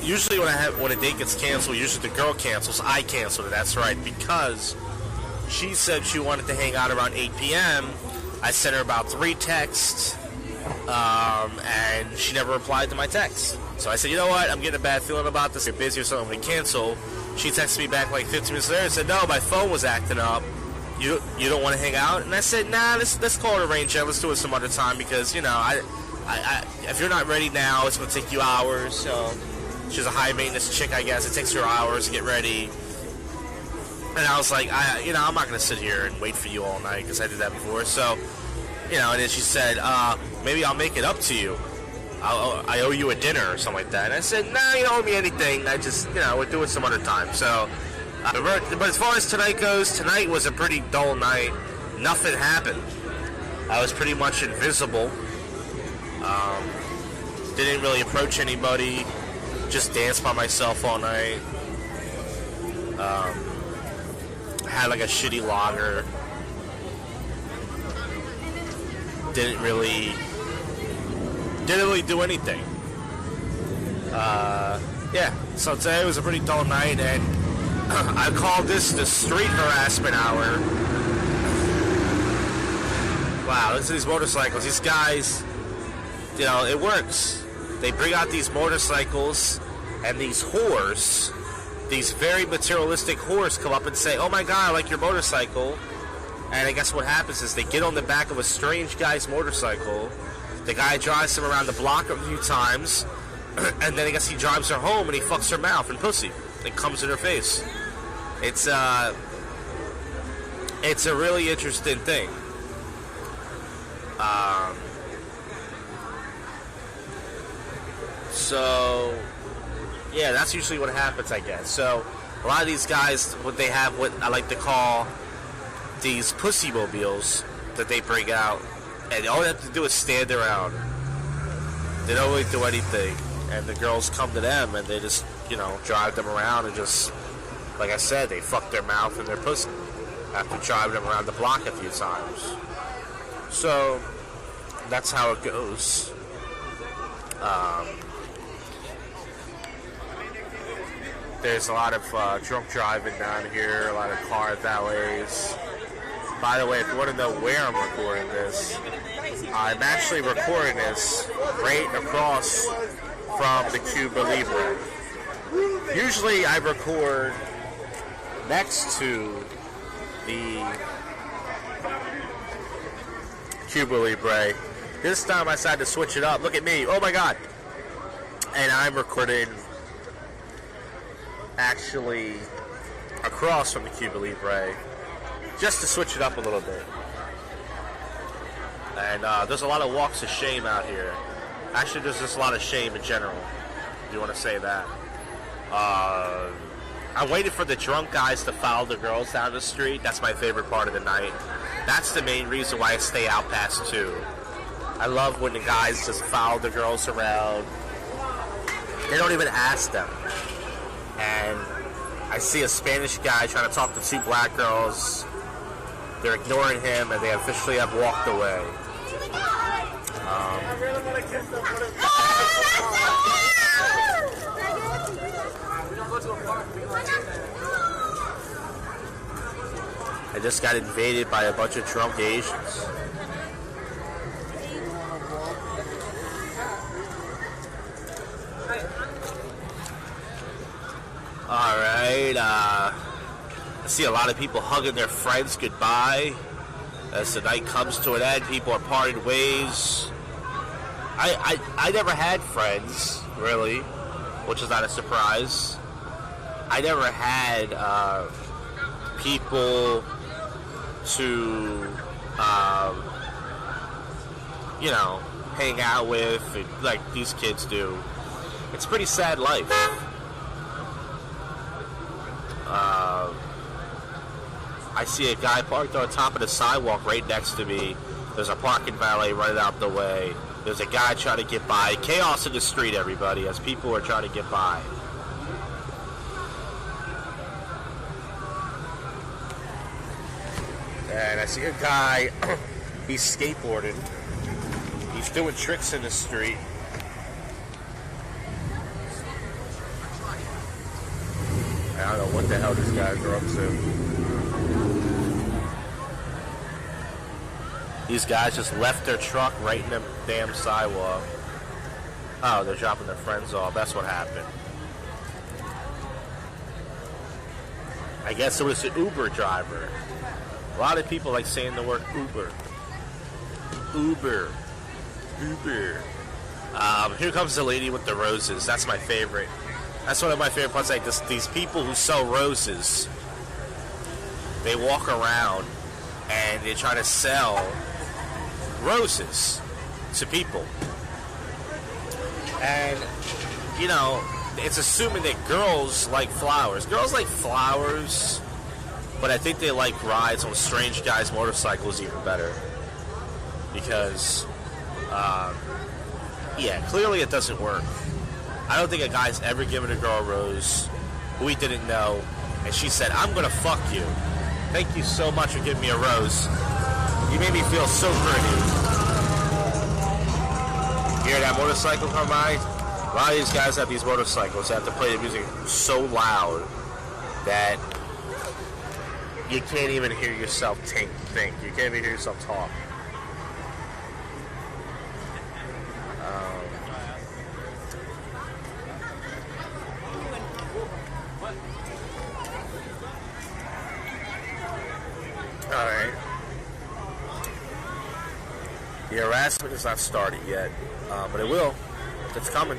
H: Usually, when a date gets canceled, usually the girl cancels. I canceled it. That's right, because she said she wanted to hang out around 8 p.m. I sent her about 3 texts, and she never replied to my text. So I said, you know what, I'm getting a bad feeling about this. You're busy or something, I'm going to cancel. She texted me back like 15 minutes later and said, no, my phone was acting up. You don't want to hang out? And I said, nah, let's call it a rain check. Let's do it some other time because, you know, I if you're not ready now, it's going to take you hours. So she's a high-maintenance chick, I guess. It takes her hours to get ready. And I was like, I'm not going to sit here and wait for you all night because I did that before. So, you know, and then she said, maybe I'll make it up to you. I owe you a dinner or something like that. And I said, nah, you don't owe me anything. I just, we'll do it some other time. So, but as far as tonight goes, tonight was a pretty dull night. Nothing happened. I was pretty much invisible. Didn't really approach anybody. Just danced by myself all night. Had like a shitty lager. Didn't really do anything. Yeah, so today was a pretty dull night, and I called this the street harassment hour. Wow, listen to these motorcycles. These guys, it works. they bring out these motorcycles, and these whores, these very materialistic whores, come up and say, "Oh my God, I like your motorcycle." And I guess what happens is they get on the back of a strange guy's motorcycle. The guy drives him around the block a few times, and then I guess he drives her home and he fucks her mouth and pussy. It comes in her face. It's a really interesting thing. So, yeah, that's usually what happens, I guess. So, a lot of these guys, what they have, what I like to call these pussy mobiles that they bring out, and all they have to do is stand around. They don't really do anything, and the girls come to them, and they just, you know, drive them around and just, like I said, they fuck their mouth and their pussy after driving them around the block a few times. So, that's how it goes. There's a lot of drunk driving down here, a lot of car valets. By the way, if you want to know where I'm recording this, I'm actually recording this right across from the Cuba Libre. Usually I record next to the Cuba Libre. This time I decided to switch it up. Look at me. Oh my God. And I'm recording actually across from the Cuba Libre, just to switch it up a little bit. And there's a lot of walks of shame out here. Actually, there's just a lot of shame in general, if you want to say that. I waited for the drunk guys to follow the girls down the street. That's my favorite part of the night. That's the main reason why I stay out past 2. I love when the guys just follow the girls around. They don't even ask them. And I see a Spanish guy trying to talk to 2 black girls. They're ignoring him, and they officially have walked away. I just got invaded by a bunch of drunk Asians. Alright, I see a lot of people hugging their friends goodbye. As the night comes to an end, people are parting ways. I never had friends, really, which is not a surprise. I never had people to, you know, hang out with like these kids do. It's a pretty sad life. I see a guy parked on top of the sidewalk right next to me. There's a parking valet running out the way. There's a guy trying to get by. Chaos in the street, everybody, as people are trying to get by. And I see a guy, he's skateboarding. He's doing tricks in the street. I don't know what the hell this guy's up to. These guys just left their truck right in the damn sidewalk. Oh, they're dropping their friends off. That's what happened. I guess it was an Uber driver. A lot of people like saying the word Uber. Uber. Uber. Here comes the lady with the roses. That's my favorite. That's one of my favorite parts. Like these people who sell roses, they walk around and they try to sell roses to people. And, you know, it's assuming that girls like flowers. Girls like flowers, but I think they like rides on strange guys' motorcycles even better. Because, yeah, clearly it doesn't work. I don't think a guy's ever given a girl a rose who he didn't know, and she said, "I'm gonna fuck you. Thank you so much for giving me a rose. You made me feel so pretty." You hear that motorcycle come by? A lot of these guys have these motorcycles. They have to play the music so loud that you can't even hear yourself think. You can't even hear yourself talk. The harassment has not started yet, but it will. It's coming.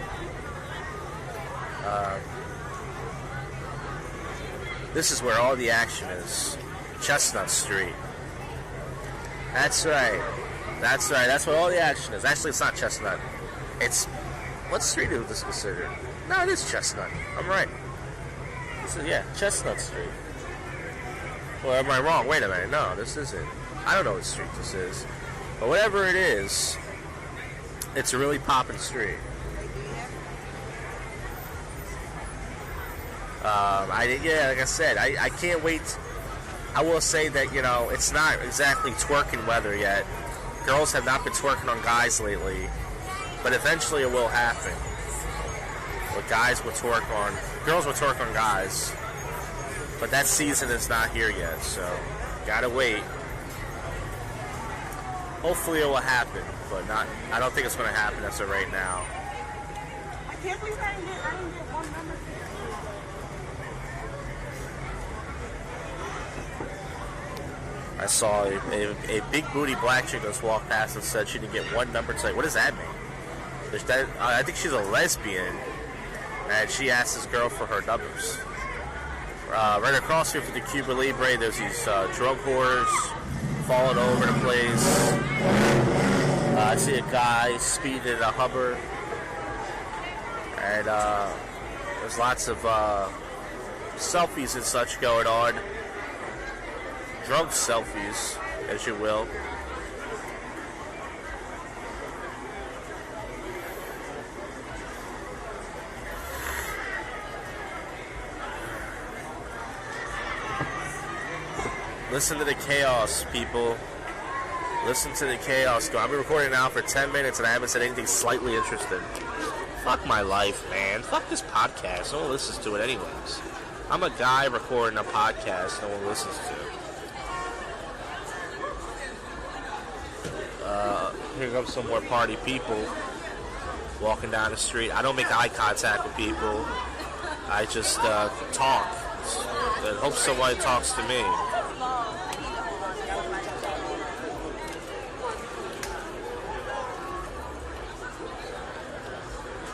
H: This is where all the action is. Chestnut Street. That's right. That's right. That's where all the action is. Actually, it's not Chestnut. It's... What street is this considered? No, it is Chestnut. I'm right. This is, yeah, Chestnut Street. Well, am I wrong? Wait a minute. No, this isn't. I don't know what street this is. But whatever it is, it's a really poppin' street. Like I said, I can't wait. I will say that, you know, it's not exactly twerking weather yet. Girls have not been twerking on guys lately, but eventually it will happen. What guys will twerk on, girls will twerk on guys, but that season is not here yet, so gotta wait. Hopefully it will happen, but not. I don't think it's going to happen as of right now.
I: I can't believe I didn't get one number.
H: I saw a big booty black chick just walk past and said she didn't get one number tonight. What does that mean? I think she's a lesbian, and she asked this girl for her numbers. Right across here from the Cuba Libre, there's these drug whores falling all over the place. I see a guy speeding in a Hummer, and there's lots of selfies and such going on. Drug selfies, as you will. Listen to the chaos, people. Listen to the chaos. I've been recording now for 10 minutes and I haven't said anything slightly interesting. Fuck my life, man. Fuck this podcast. No one listens to it anyways. I'm a guy recording a podcast no one listens to. Here comes some more party people walking down the street. I don't make eye contact with people. I just talk. I hope somebody talks to me.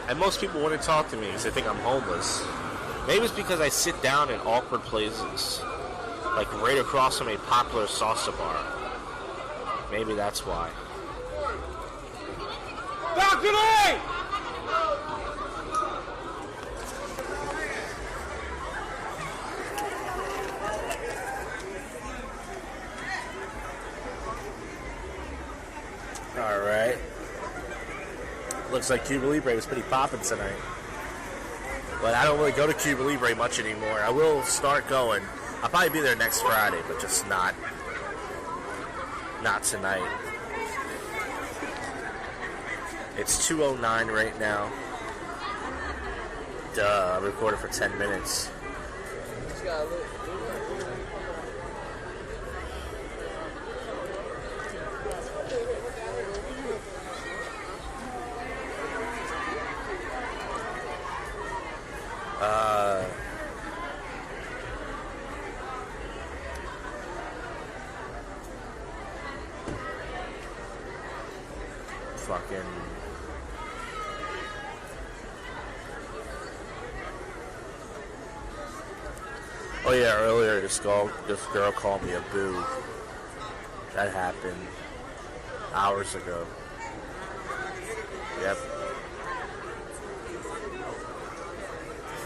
H: And most people wouldn't talk to me because they think I'm homeless. Maybe it's because I sit down in awkward places, like right across from a popular salsa bar. Maybe that's why.
C: Balcony!
H: Alright. Looks like Cuba Libre was pretty poppin' tonight. But I don't really go to Cuba Libre much anymore. I will start going. I'll probably be there next Friday, but just not tonight. It's 2:09 right now. Duh, I recorded for 10 minutes. Fucking... Oh yeah, earlier this girl called me a boo. That happened hours ago. Yep.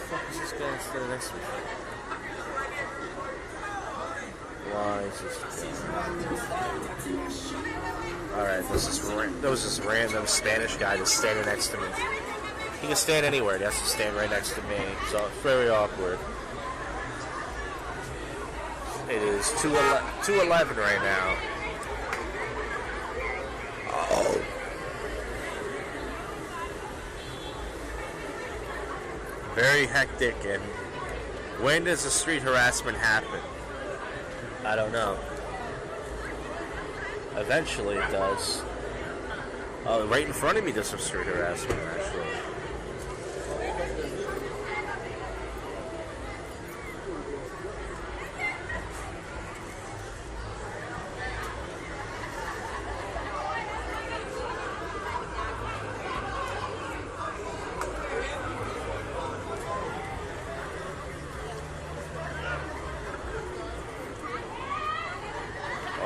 H: What the fuck is this guy standing next to me? Why is this? Alright, there was this random Spanish guy just standing next to me. He can stand anywhere, he has to stand right next to me, so it's very awkward. It is 2:11 right now. Oh. Very hectic, and when does the street harassment happen? I don't know. Eventually it does. Oh, right in front of me there's some street harassment, actually.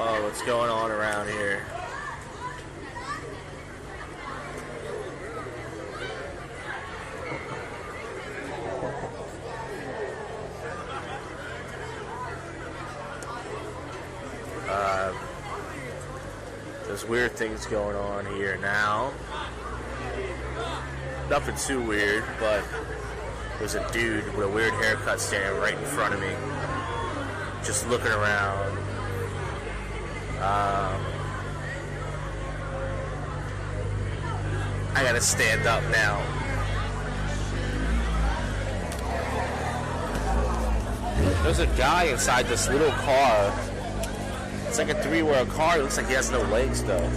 H: Oh, what's going on around here? There's weird things going on here now. Nothing too weird, but there's a dude with a weird haircut standing right in front of me, just looking around. I gotta stand up now. There's a guy inside this little car. It's like a 3-wheel car. It looks like he has no legs, though.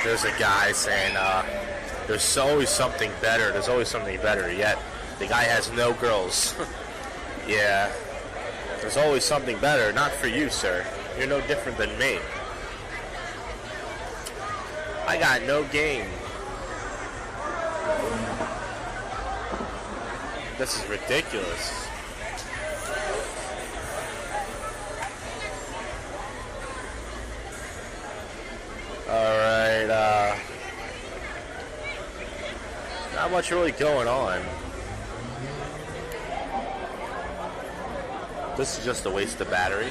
H: There's a guy saying, there's always something better, yet the guy has no girls. Yeah, there's always something better, not for you, sir. You're no different than me. I got no game. This is ridiculous. Alright, not much really going on. This is just a waste of battery.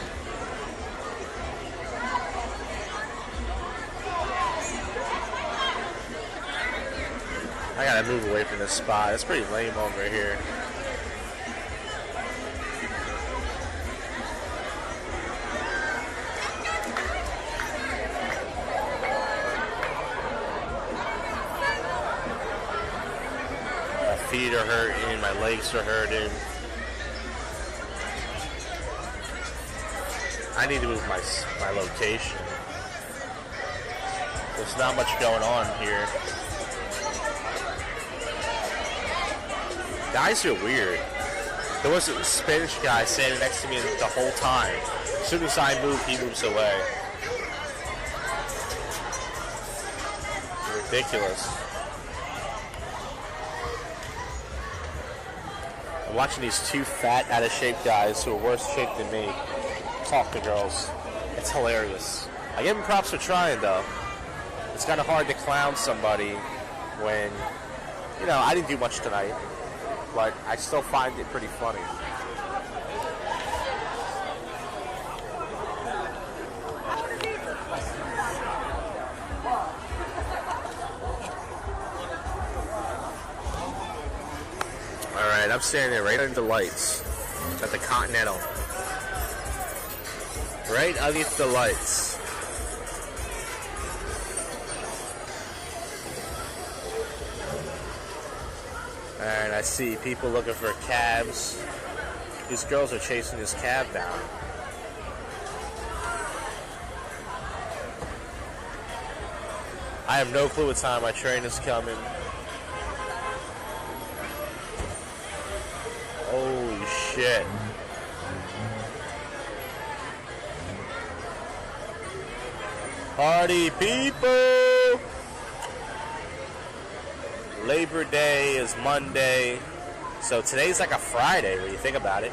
H: I gotta move away from this spot. It's pretty lame over here. Feet are hurting, my legs are hurting. I need to move my location. There's not much going on here. Guys are weird. There was a Spanish guy standing next to me the whole time. As soon as I move, he moves away. Ridiculous. I'm watching these two fat, out-of-shape guys who are worse shape than me talk to girls. It's hilarious. I give them props for trying, though. It's kind of hard to clown somebody when, you know, I didn't do much tonight, but I still find it pretty funny. Alright, I'm standing right under the lights at the Continental. Right underneath the lights. And I see people looking for cabs. These girls are chasing this cab down. I have no clue what time my train is coming. Holy shit. Party people! Labor Day is Monday. So today's like a Friday when you think about it.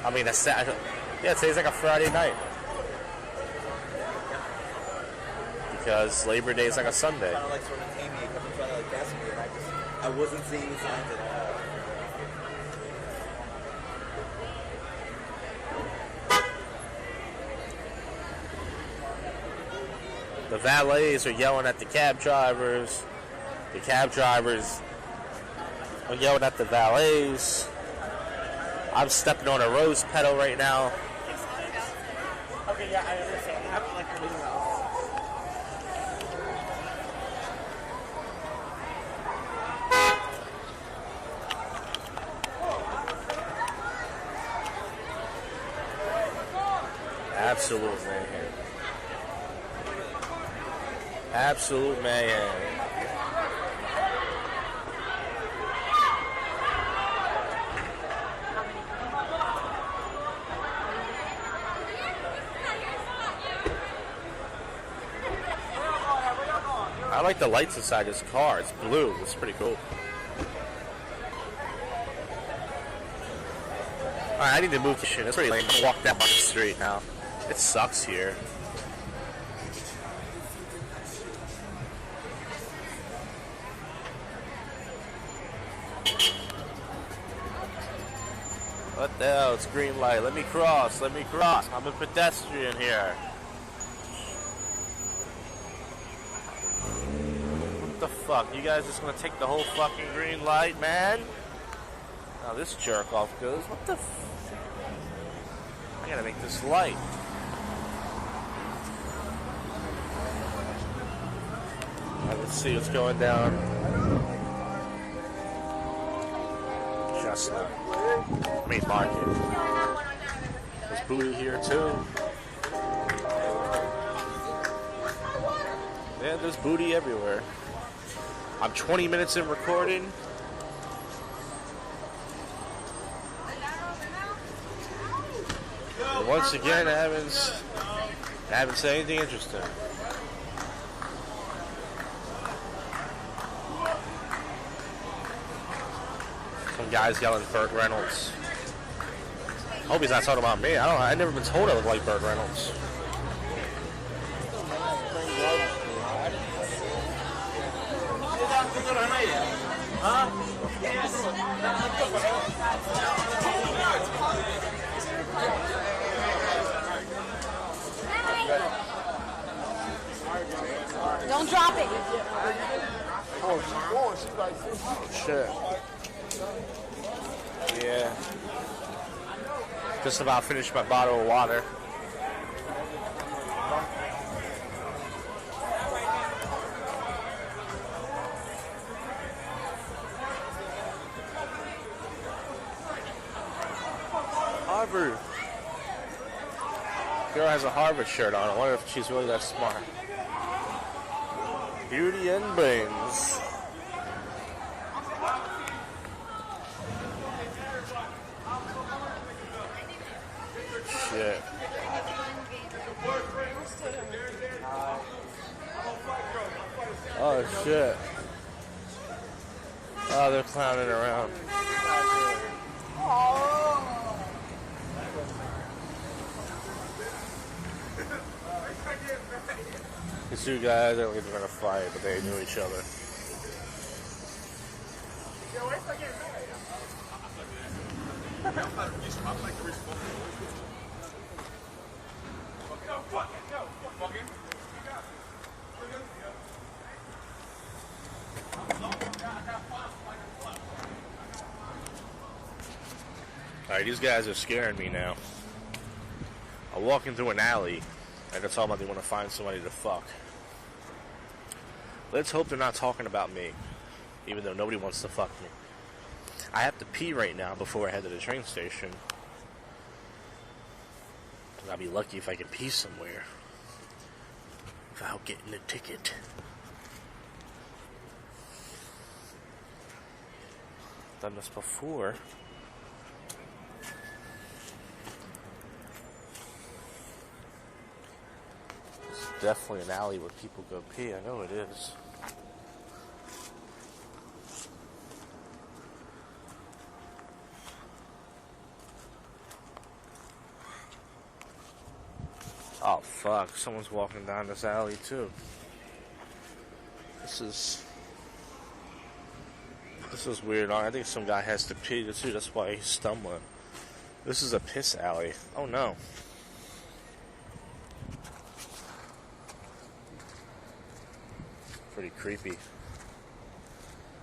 H: I mean, yeah, today's like a Friday night. Because Labor Day is like a Sunday.
J: Kind of like sort of came me, kept trying to like gas me, and I wasn't seeing the signs at all.
H: The valets are yelling at the cab drivers. The cab drivers are yelling at the valets. I'm stepping on a rose petal right now.
I: Okay, yeah, I understand. I have like everything else.
H: Absolutely. Absolute mayhem. I like the lights inside this car. It's blue. It's pretty cool. Alright, I need to move the shit. It's pretty lame to walk that much street now. It sucks here. What the hell? It's green light. Let me cross. Let me cross. I'm a pedestrian here. What the fuck? You guys just gonna take the whole fucking green light, man? Now this jerk off goes. What the f... I gotta make this light. Alright, let's see what's going down. Chestnut. Main market. There's booty here too. Yeah, there's booty everywhere. I'm 20 minutes in recording. And once again, I haven't said anything interesting. Some guy's yelling Burt Reynolds. Hope he's not talking about me. I've never been told I look like Burt Reynolds.
I: Don't drop it.
H: Oh shit. Yeah. Just about finished my bottle of water. Harvard. Girl has a Harvard shirt on. I wonder if she's really that smart. Beauty and brains. Shit. Oh shit. Oh, they're clowning around. These two guys, I don't think they're gonna fight, but they knew each other. Alright, these guys are scaring me now. I'm walking through an alley, and they're talking about they want to find somebody to fuck. Let's hope they're not talking about me, even though nobody wants to fuck me. I have to pee right now before I head to the train station. And I'll be lucky if I can pee somewhere without getting a ticket. Done this before. It's definitely an alley where people go pee. I know it is. Oh fuck, someone's walking down this alley too. This is weird. I think some guy has to pee too, that's why he's stumbling. This is a piss alley. Oh no. Pretty creepy.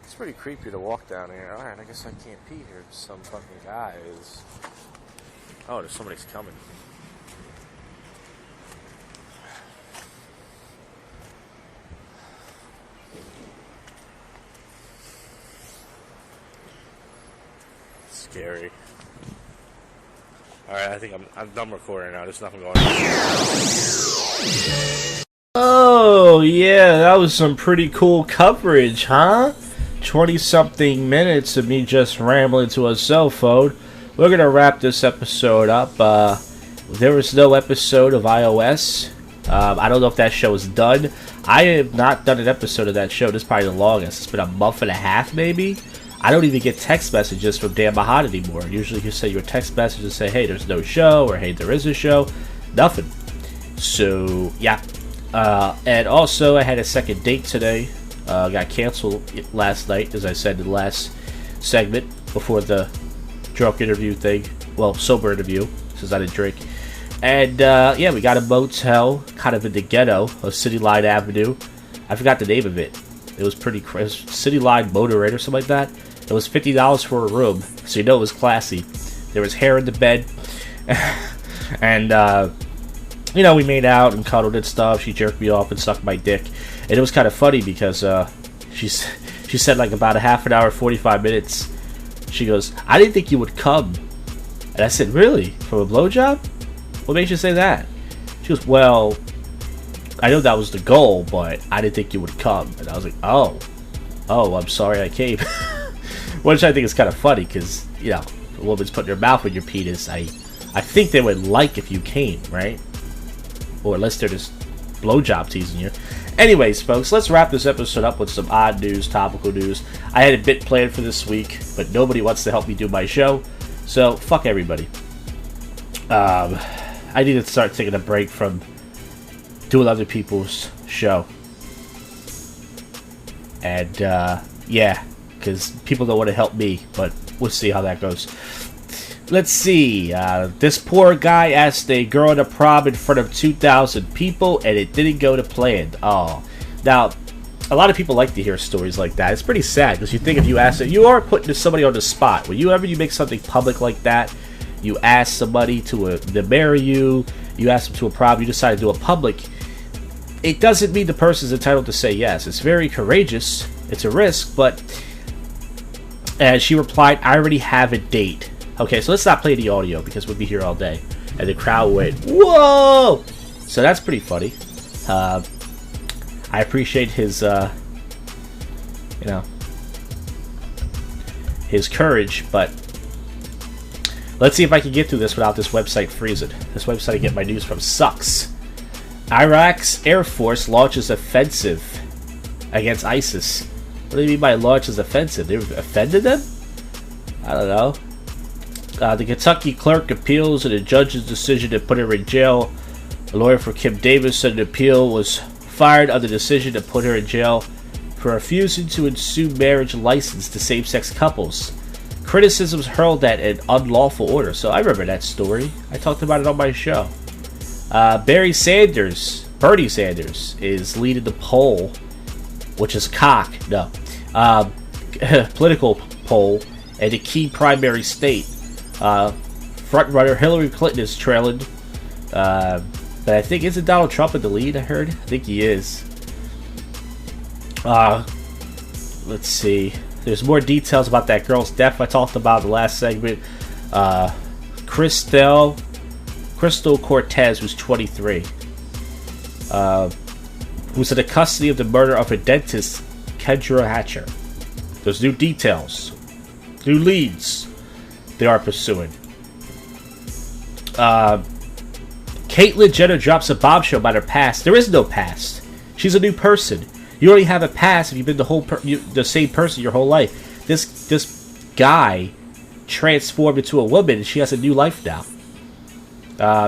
H: It's pretty creepy to walk down here. Alright, I guess I can't pee here. Some fucking guys. Oh, there's somebody's coming. Scary. Alright, I think I'm done recording now. There's nothing going on.
F: Oh! Oh, yeah, that was some pretty cool coverage, huh? 20-something minutes of me just rambling to a cell phone. We're going to wrap this episode up. There was no episode of iOS. I don't know if that show is done. I have not done an episode of that show. This is probably the longest. It's been a month and a half, maybe. I don't even get text messages from Dan Mahad anymore. Usually you send your text message and say, hey, there's no show, or hey, there is a show. Nothing. So, yeah. And also, I had a second date today. Got canceled last night, as I said in the last segment, before the drunk interview thing. Well, sober interview, since I didn't drink. And, yeah, we got a motel, kind of in the ghetto of City Line Avenue. I forgot the name of it. It was pretty crazy. City Line Motor Inn or something like that. It was $50 for a room, so you know it was classy. There was hair in the bed. And, you know, we made out and cuddled and stuff. She jerked me off and sucked my dick. And it was kind of funny because she said like about a half an hour, 45 minutes. She goes, I didn't think you would come. And I said, really? From a blowjob? What makes you say that? She goes, well, I know that was the goal, but I didn't think you would come. And I was like, oh, I'm sorry I came. Which I think is kind of funny because, you know, a woman's putting her mouth in your penis. I think they would like if you came, right? Or unless they're just blowjob teasing you. Anyways, folks, let's wrap this episode up with some odd news, topical news. I had a bit planned for this week, but nobody wants to help me do my show. So, fuck everybody. I need to start taking a break from doing other people's show. And, yeah, because people don't want to help me, but we'll see how that goes. Let's see. This poor guy asked a girl to prom in front of 2,000 people, and it didn't go to plan. Oh. Now, a lot of people like to hear stories like that. It's pretty sad, because you think if you ask it, you are putting somebody on the spot. Whenever you make something public like that, you ask somebody to marry you, you ask them to a prom, you decide to do it public, it doesn't mean the person's entitled to say yes. It's very courageous. It's a risk, but... And she replied, I already have a date. Okay, so let's not play the audio because we'll be here all day. And the crowd went, whoa! So that's pretty funny. I appreciate his, his courage, but let's see if I can get through this without this website freezing. This website I get my news from sucks. Iraq's Air Force launches offensive against ISIS. What do you mean by launches offensive? They offended them? I don't know. The Kentucky clerk appeals to the judge's decision to put her in jail. A lawyer for Kim Davis said an appeal was fired on the decision to put her in jail for refusing to issue marriage license to same-sex couples. Criticisms hurled at an unlawful order. So I remember that story. I talked about it on my show. Bernie Sanders is leading the poll, which is political poll, in a key primary state. Front-runner Hillary Clinton is trailing, but I think, isn't Donald Trump in the lead, I heard? I think he is. Let's see. There's more details about that girl's death I talked about in the last segment. Crystal Cortez, who's 23, who's in the custody of the murder of her dentist, Kendra Hatcher. There's new details, new leads they are pursuing. Caitlyn Jenner drops a bombshell about her past. There is no past. She's a new person. You only have a past if you've been the same person your whole life. This guy transformed into a woman, and she has a new life now.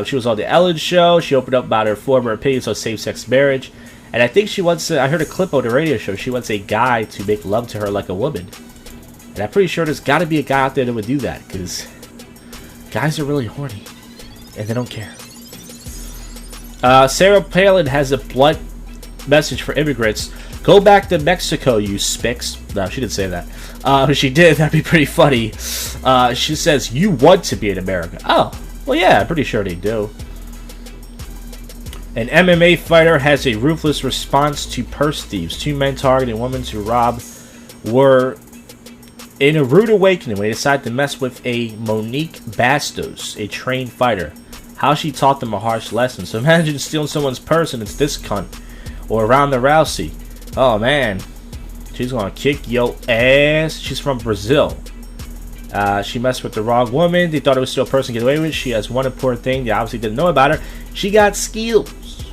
F: She was on the Ellen Show. She opened up about her former opinions on same-sex marriage, and I think she wants. I heard a clip on the radio show. She wants a guy to make love to her like a woman, and I'm pretty sure there's got to be a guy out there that would do that, because guys are really horny and they don't care. Sarah Palin has a blunt message for immigrants. Go back to Mexico, you spicks. No, she didn't say that. If she did, that'd be pretty funny. She says, you want to be in America. Oh, well, yeah, I'm pretty sure they do. An MMA fighter has a ruthless response to purse thieves. Two men targeting women to rob were in a rude awakening when they decided to mess with a Monique Bastos, a trained fighter. How she taught them a harsh lesson. So imagine stealing someone's purse and it's this cunt. Or Ronda Rousey. Oh, man. She's going to kick your ass. She's from Brazil. She messed with the wrong woman. They thought it was still a person to get away with. She has one important thing they obviously didn't know about her. She got skills.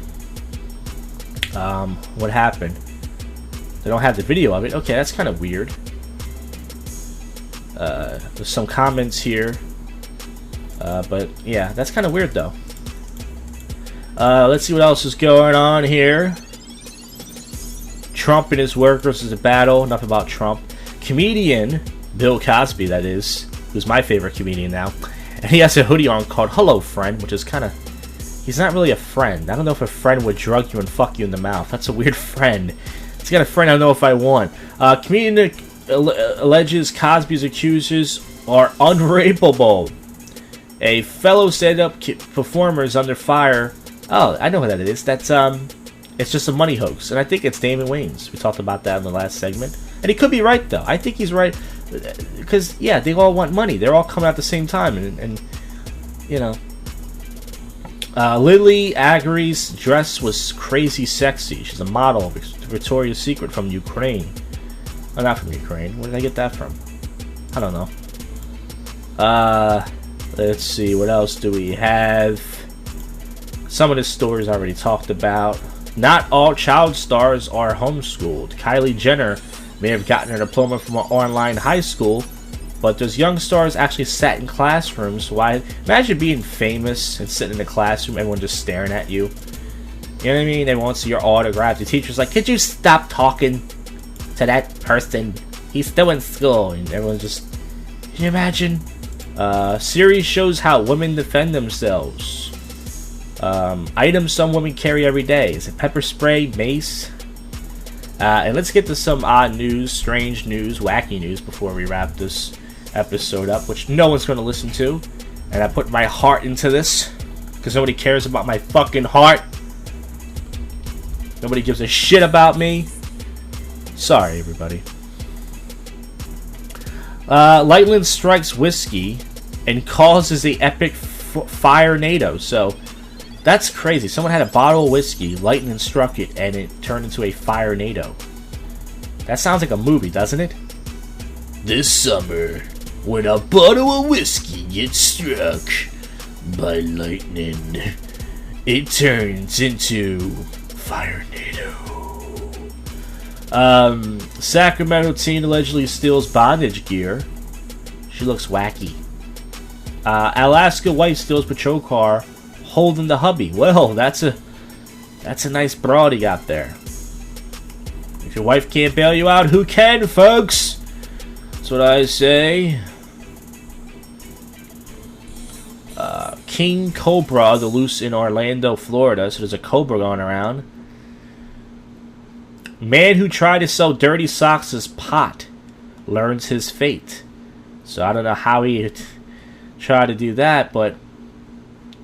F: What happened? They don't have the video of it. Okay, that's kind of weird. There's some comments here. But yeah, that's kind of weird though. Let's see what else is going on here. Trump and his workers is a battle. Enough about Trump. Comedian Bill Cosby, that is, who's my favorite comedian now, and he has a hoodie on called "Hello Friend," which is kind of, he's not really a friend. I don't know if a friend would drug you and fuck you in the mouth. That's a weird friend. He's got a friend I don't know if I want. Comedian alleges Cosby's accusers are unrapeable. A fellow stand-up performer is under fire. Oh, I know what that is. That's it's just a money hoax, and I think it's Damon Wayans. We talked about that in the last segment, and he could be right though. I think he's right because yeah, they all want money. They're all coming out at the same time, and you know. Lily Agri's dress was crazy sexy. She's a model of Victoria's Secret from Ukraine. Oh, not from Ukraine. Where did I get that from? I don't know. Let's see. What else do we have? Some of the stories I already talked about. Not all child stars are homeschooled. Kylie Jenner may have gotten her diploma from an online high school, but those young stars actually sat in classrooms. Why? Imagine being famous and sitting in a classroom, everyone just staring at you. You know what I mean? They won't see your autograph. The teacher's like, could you stop talking to that person? He's still in school. And everyone's just, can you imagine? Series shows how women defend themselves. Items some women carry every day. Is it pepper spray, mace? And let's get to some odd news, strange news, wacky news before we wrap this episode up, which no one's going to listen to. And I put my heart into this because nobody cares about my fucking heart. Nobody gives a shit about me. Sorry, everybody. Lightning strikes whiskey and causes the epic fire NATO. So that's crazy. Someone had a bottle of whiskey, lightning struck it, and it turned into a fire NATO. That sounds like a movie, doesn't it? This summer, when a bottle of whiskey gets struck by lightning, it turns into fire NATO. Sacramento teen allegedly steals bondage gear. She looks wacky. Alaska wife steals patrol car holding the hubby. Well, that's a nice broad he got there. If your wife can't bail you out, who can, folks? That's what I say. King Cobra, the loose in Orlando, Florida. So there's a cobra going around. Man who tried to sell dirty socks as pot learns his fate. So I don't know how he tried to do that, but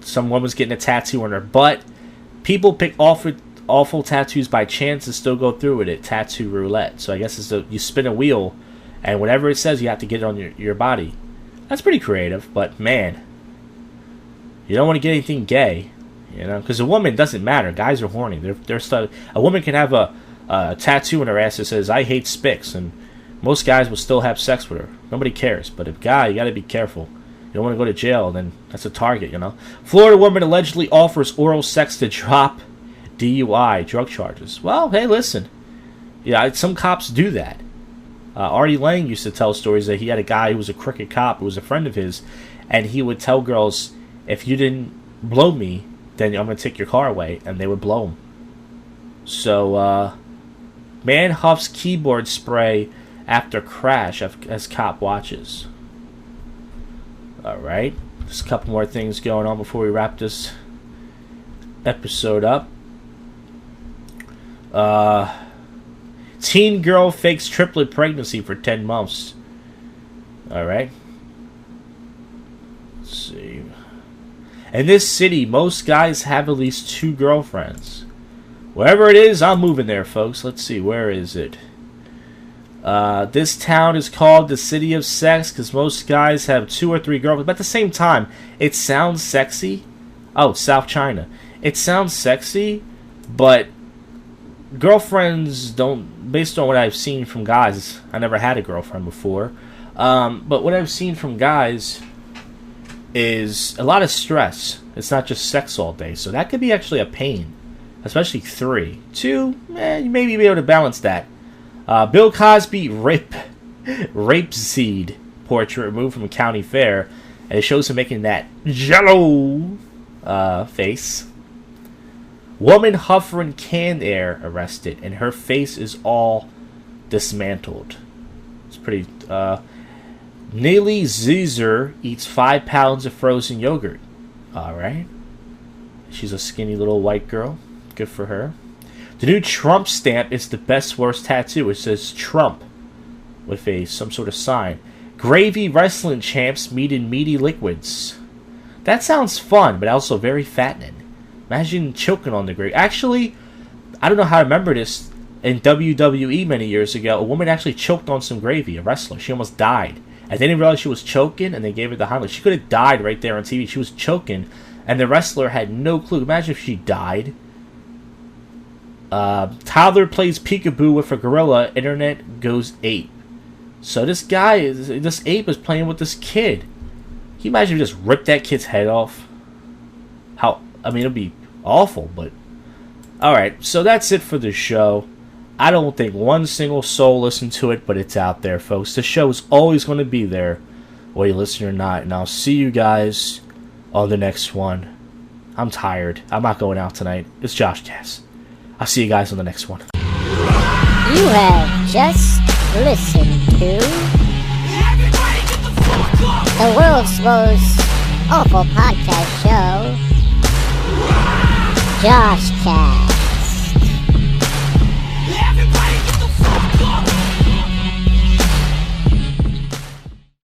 F: some woman's getting a tattoo on her butt. People pick awful tattoos by chance and still go through with it. Tattoo roulette. So I guess it's you spin a wheel, and whatever it says, you have to get it on your body. That's pretty creative, but man, you don't want to get anything gay, you know, because a woman doesn't matter. Guys are horny. They're a woman can have a tattoo on her ass that says "I hate Spicks," and most guys will still have sex with her. Nobody cares. But a guy, you got to be careful. You don't want to go to jail, then that's a target, you know. Florida woman allegedly offers oral sex to drop DUI drug charges. Well, hey, listen. Yeah, some cops do that. Artie Lang used to tell stories that he had a guy who was a crooked cop who was a friend of his, and he would tell girls, if you didn't blow me, then I'm going to take your car away, and they would blow him. So, man huffs keyboard spray after crash as cop watches. Alright, just a couple more things going on before we wrap this episode up. Teen girl fakes triplet pregnancy for 10 months. Alright. Let's see. In this city, most guys have at least 2 girlfriends. Wherever it is, I'm moving there, folks. Let's see, where is it? This town is called the City of Sex because most guys have 2 or 3 girlfriends. But at the same time, it sounds sexy. Oh, South China. It sounds sexy, but girlfriends don't, based on what I've seen from guys, I never had a girlfriend before, but what I've seen from guys is a lot of stress. It's not just sex all day, so that could be actually a pain, especially 3. 2, you maybe be able to balance that. Bill Cosby rape seed portrait removed from a county fair, and it shows him making that jello face. Woman huffing canned air arrested, and her face is all dismantled. It's pretty. Neely Zezer eats 5 pounds of frozen yogurt. Alright. She's a skinny little white girl. Good for her. The new Trump stamp is the best worst tattoo. It says Trump with some sort of sign. Gravy wrestling champs meet in meaty liquids. That sounds fun, but also very fattening. Imagine choking on the gravy. Actually, I don't know how to remember this. In WWE many years ago, a woman actually choked on some gravy, a wrestler. She almost died. And they didn't realize she was choking, and they gave her the highlight. She could have died right there on TV. She was choking, and the wrestler had no clue. Imagine if she died. Toddler plays peekaboo with a gorilla. Internet goes ape. So this ape is playing with this kid. Can you imagine if you just ripped that kid's head off? It'd be awful, but... Alright, so that's it for the show. I don't think one single soul listened to it, but it's out there, folks. The show is always going to be there, whether you listen or not. And I'll see you guys on the next one. I'm tired. I'm not going out tonight. It's JoshCast. I'll see you guys on the next one.
K: You have just listened to the world's most awful podcast show, JoshCast.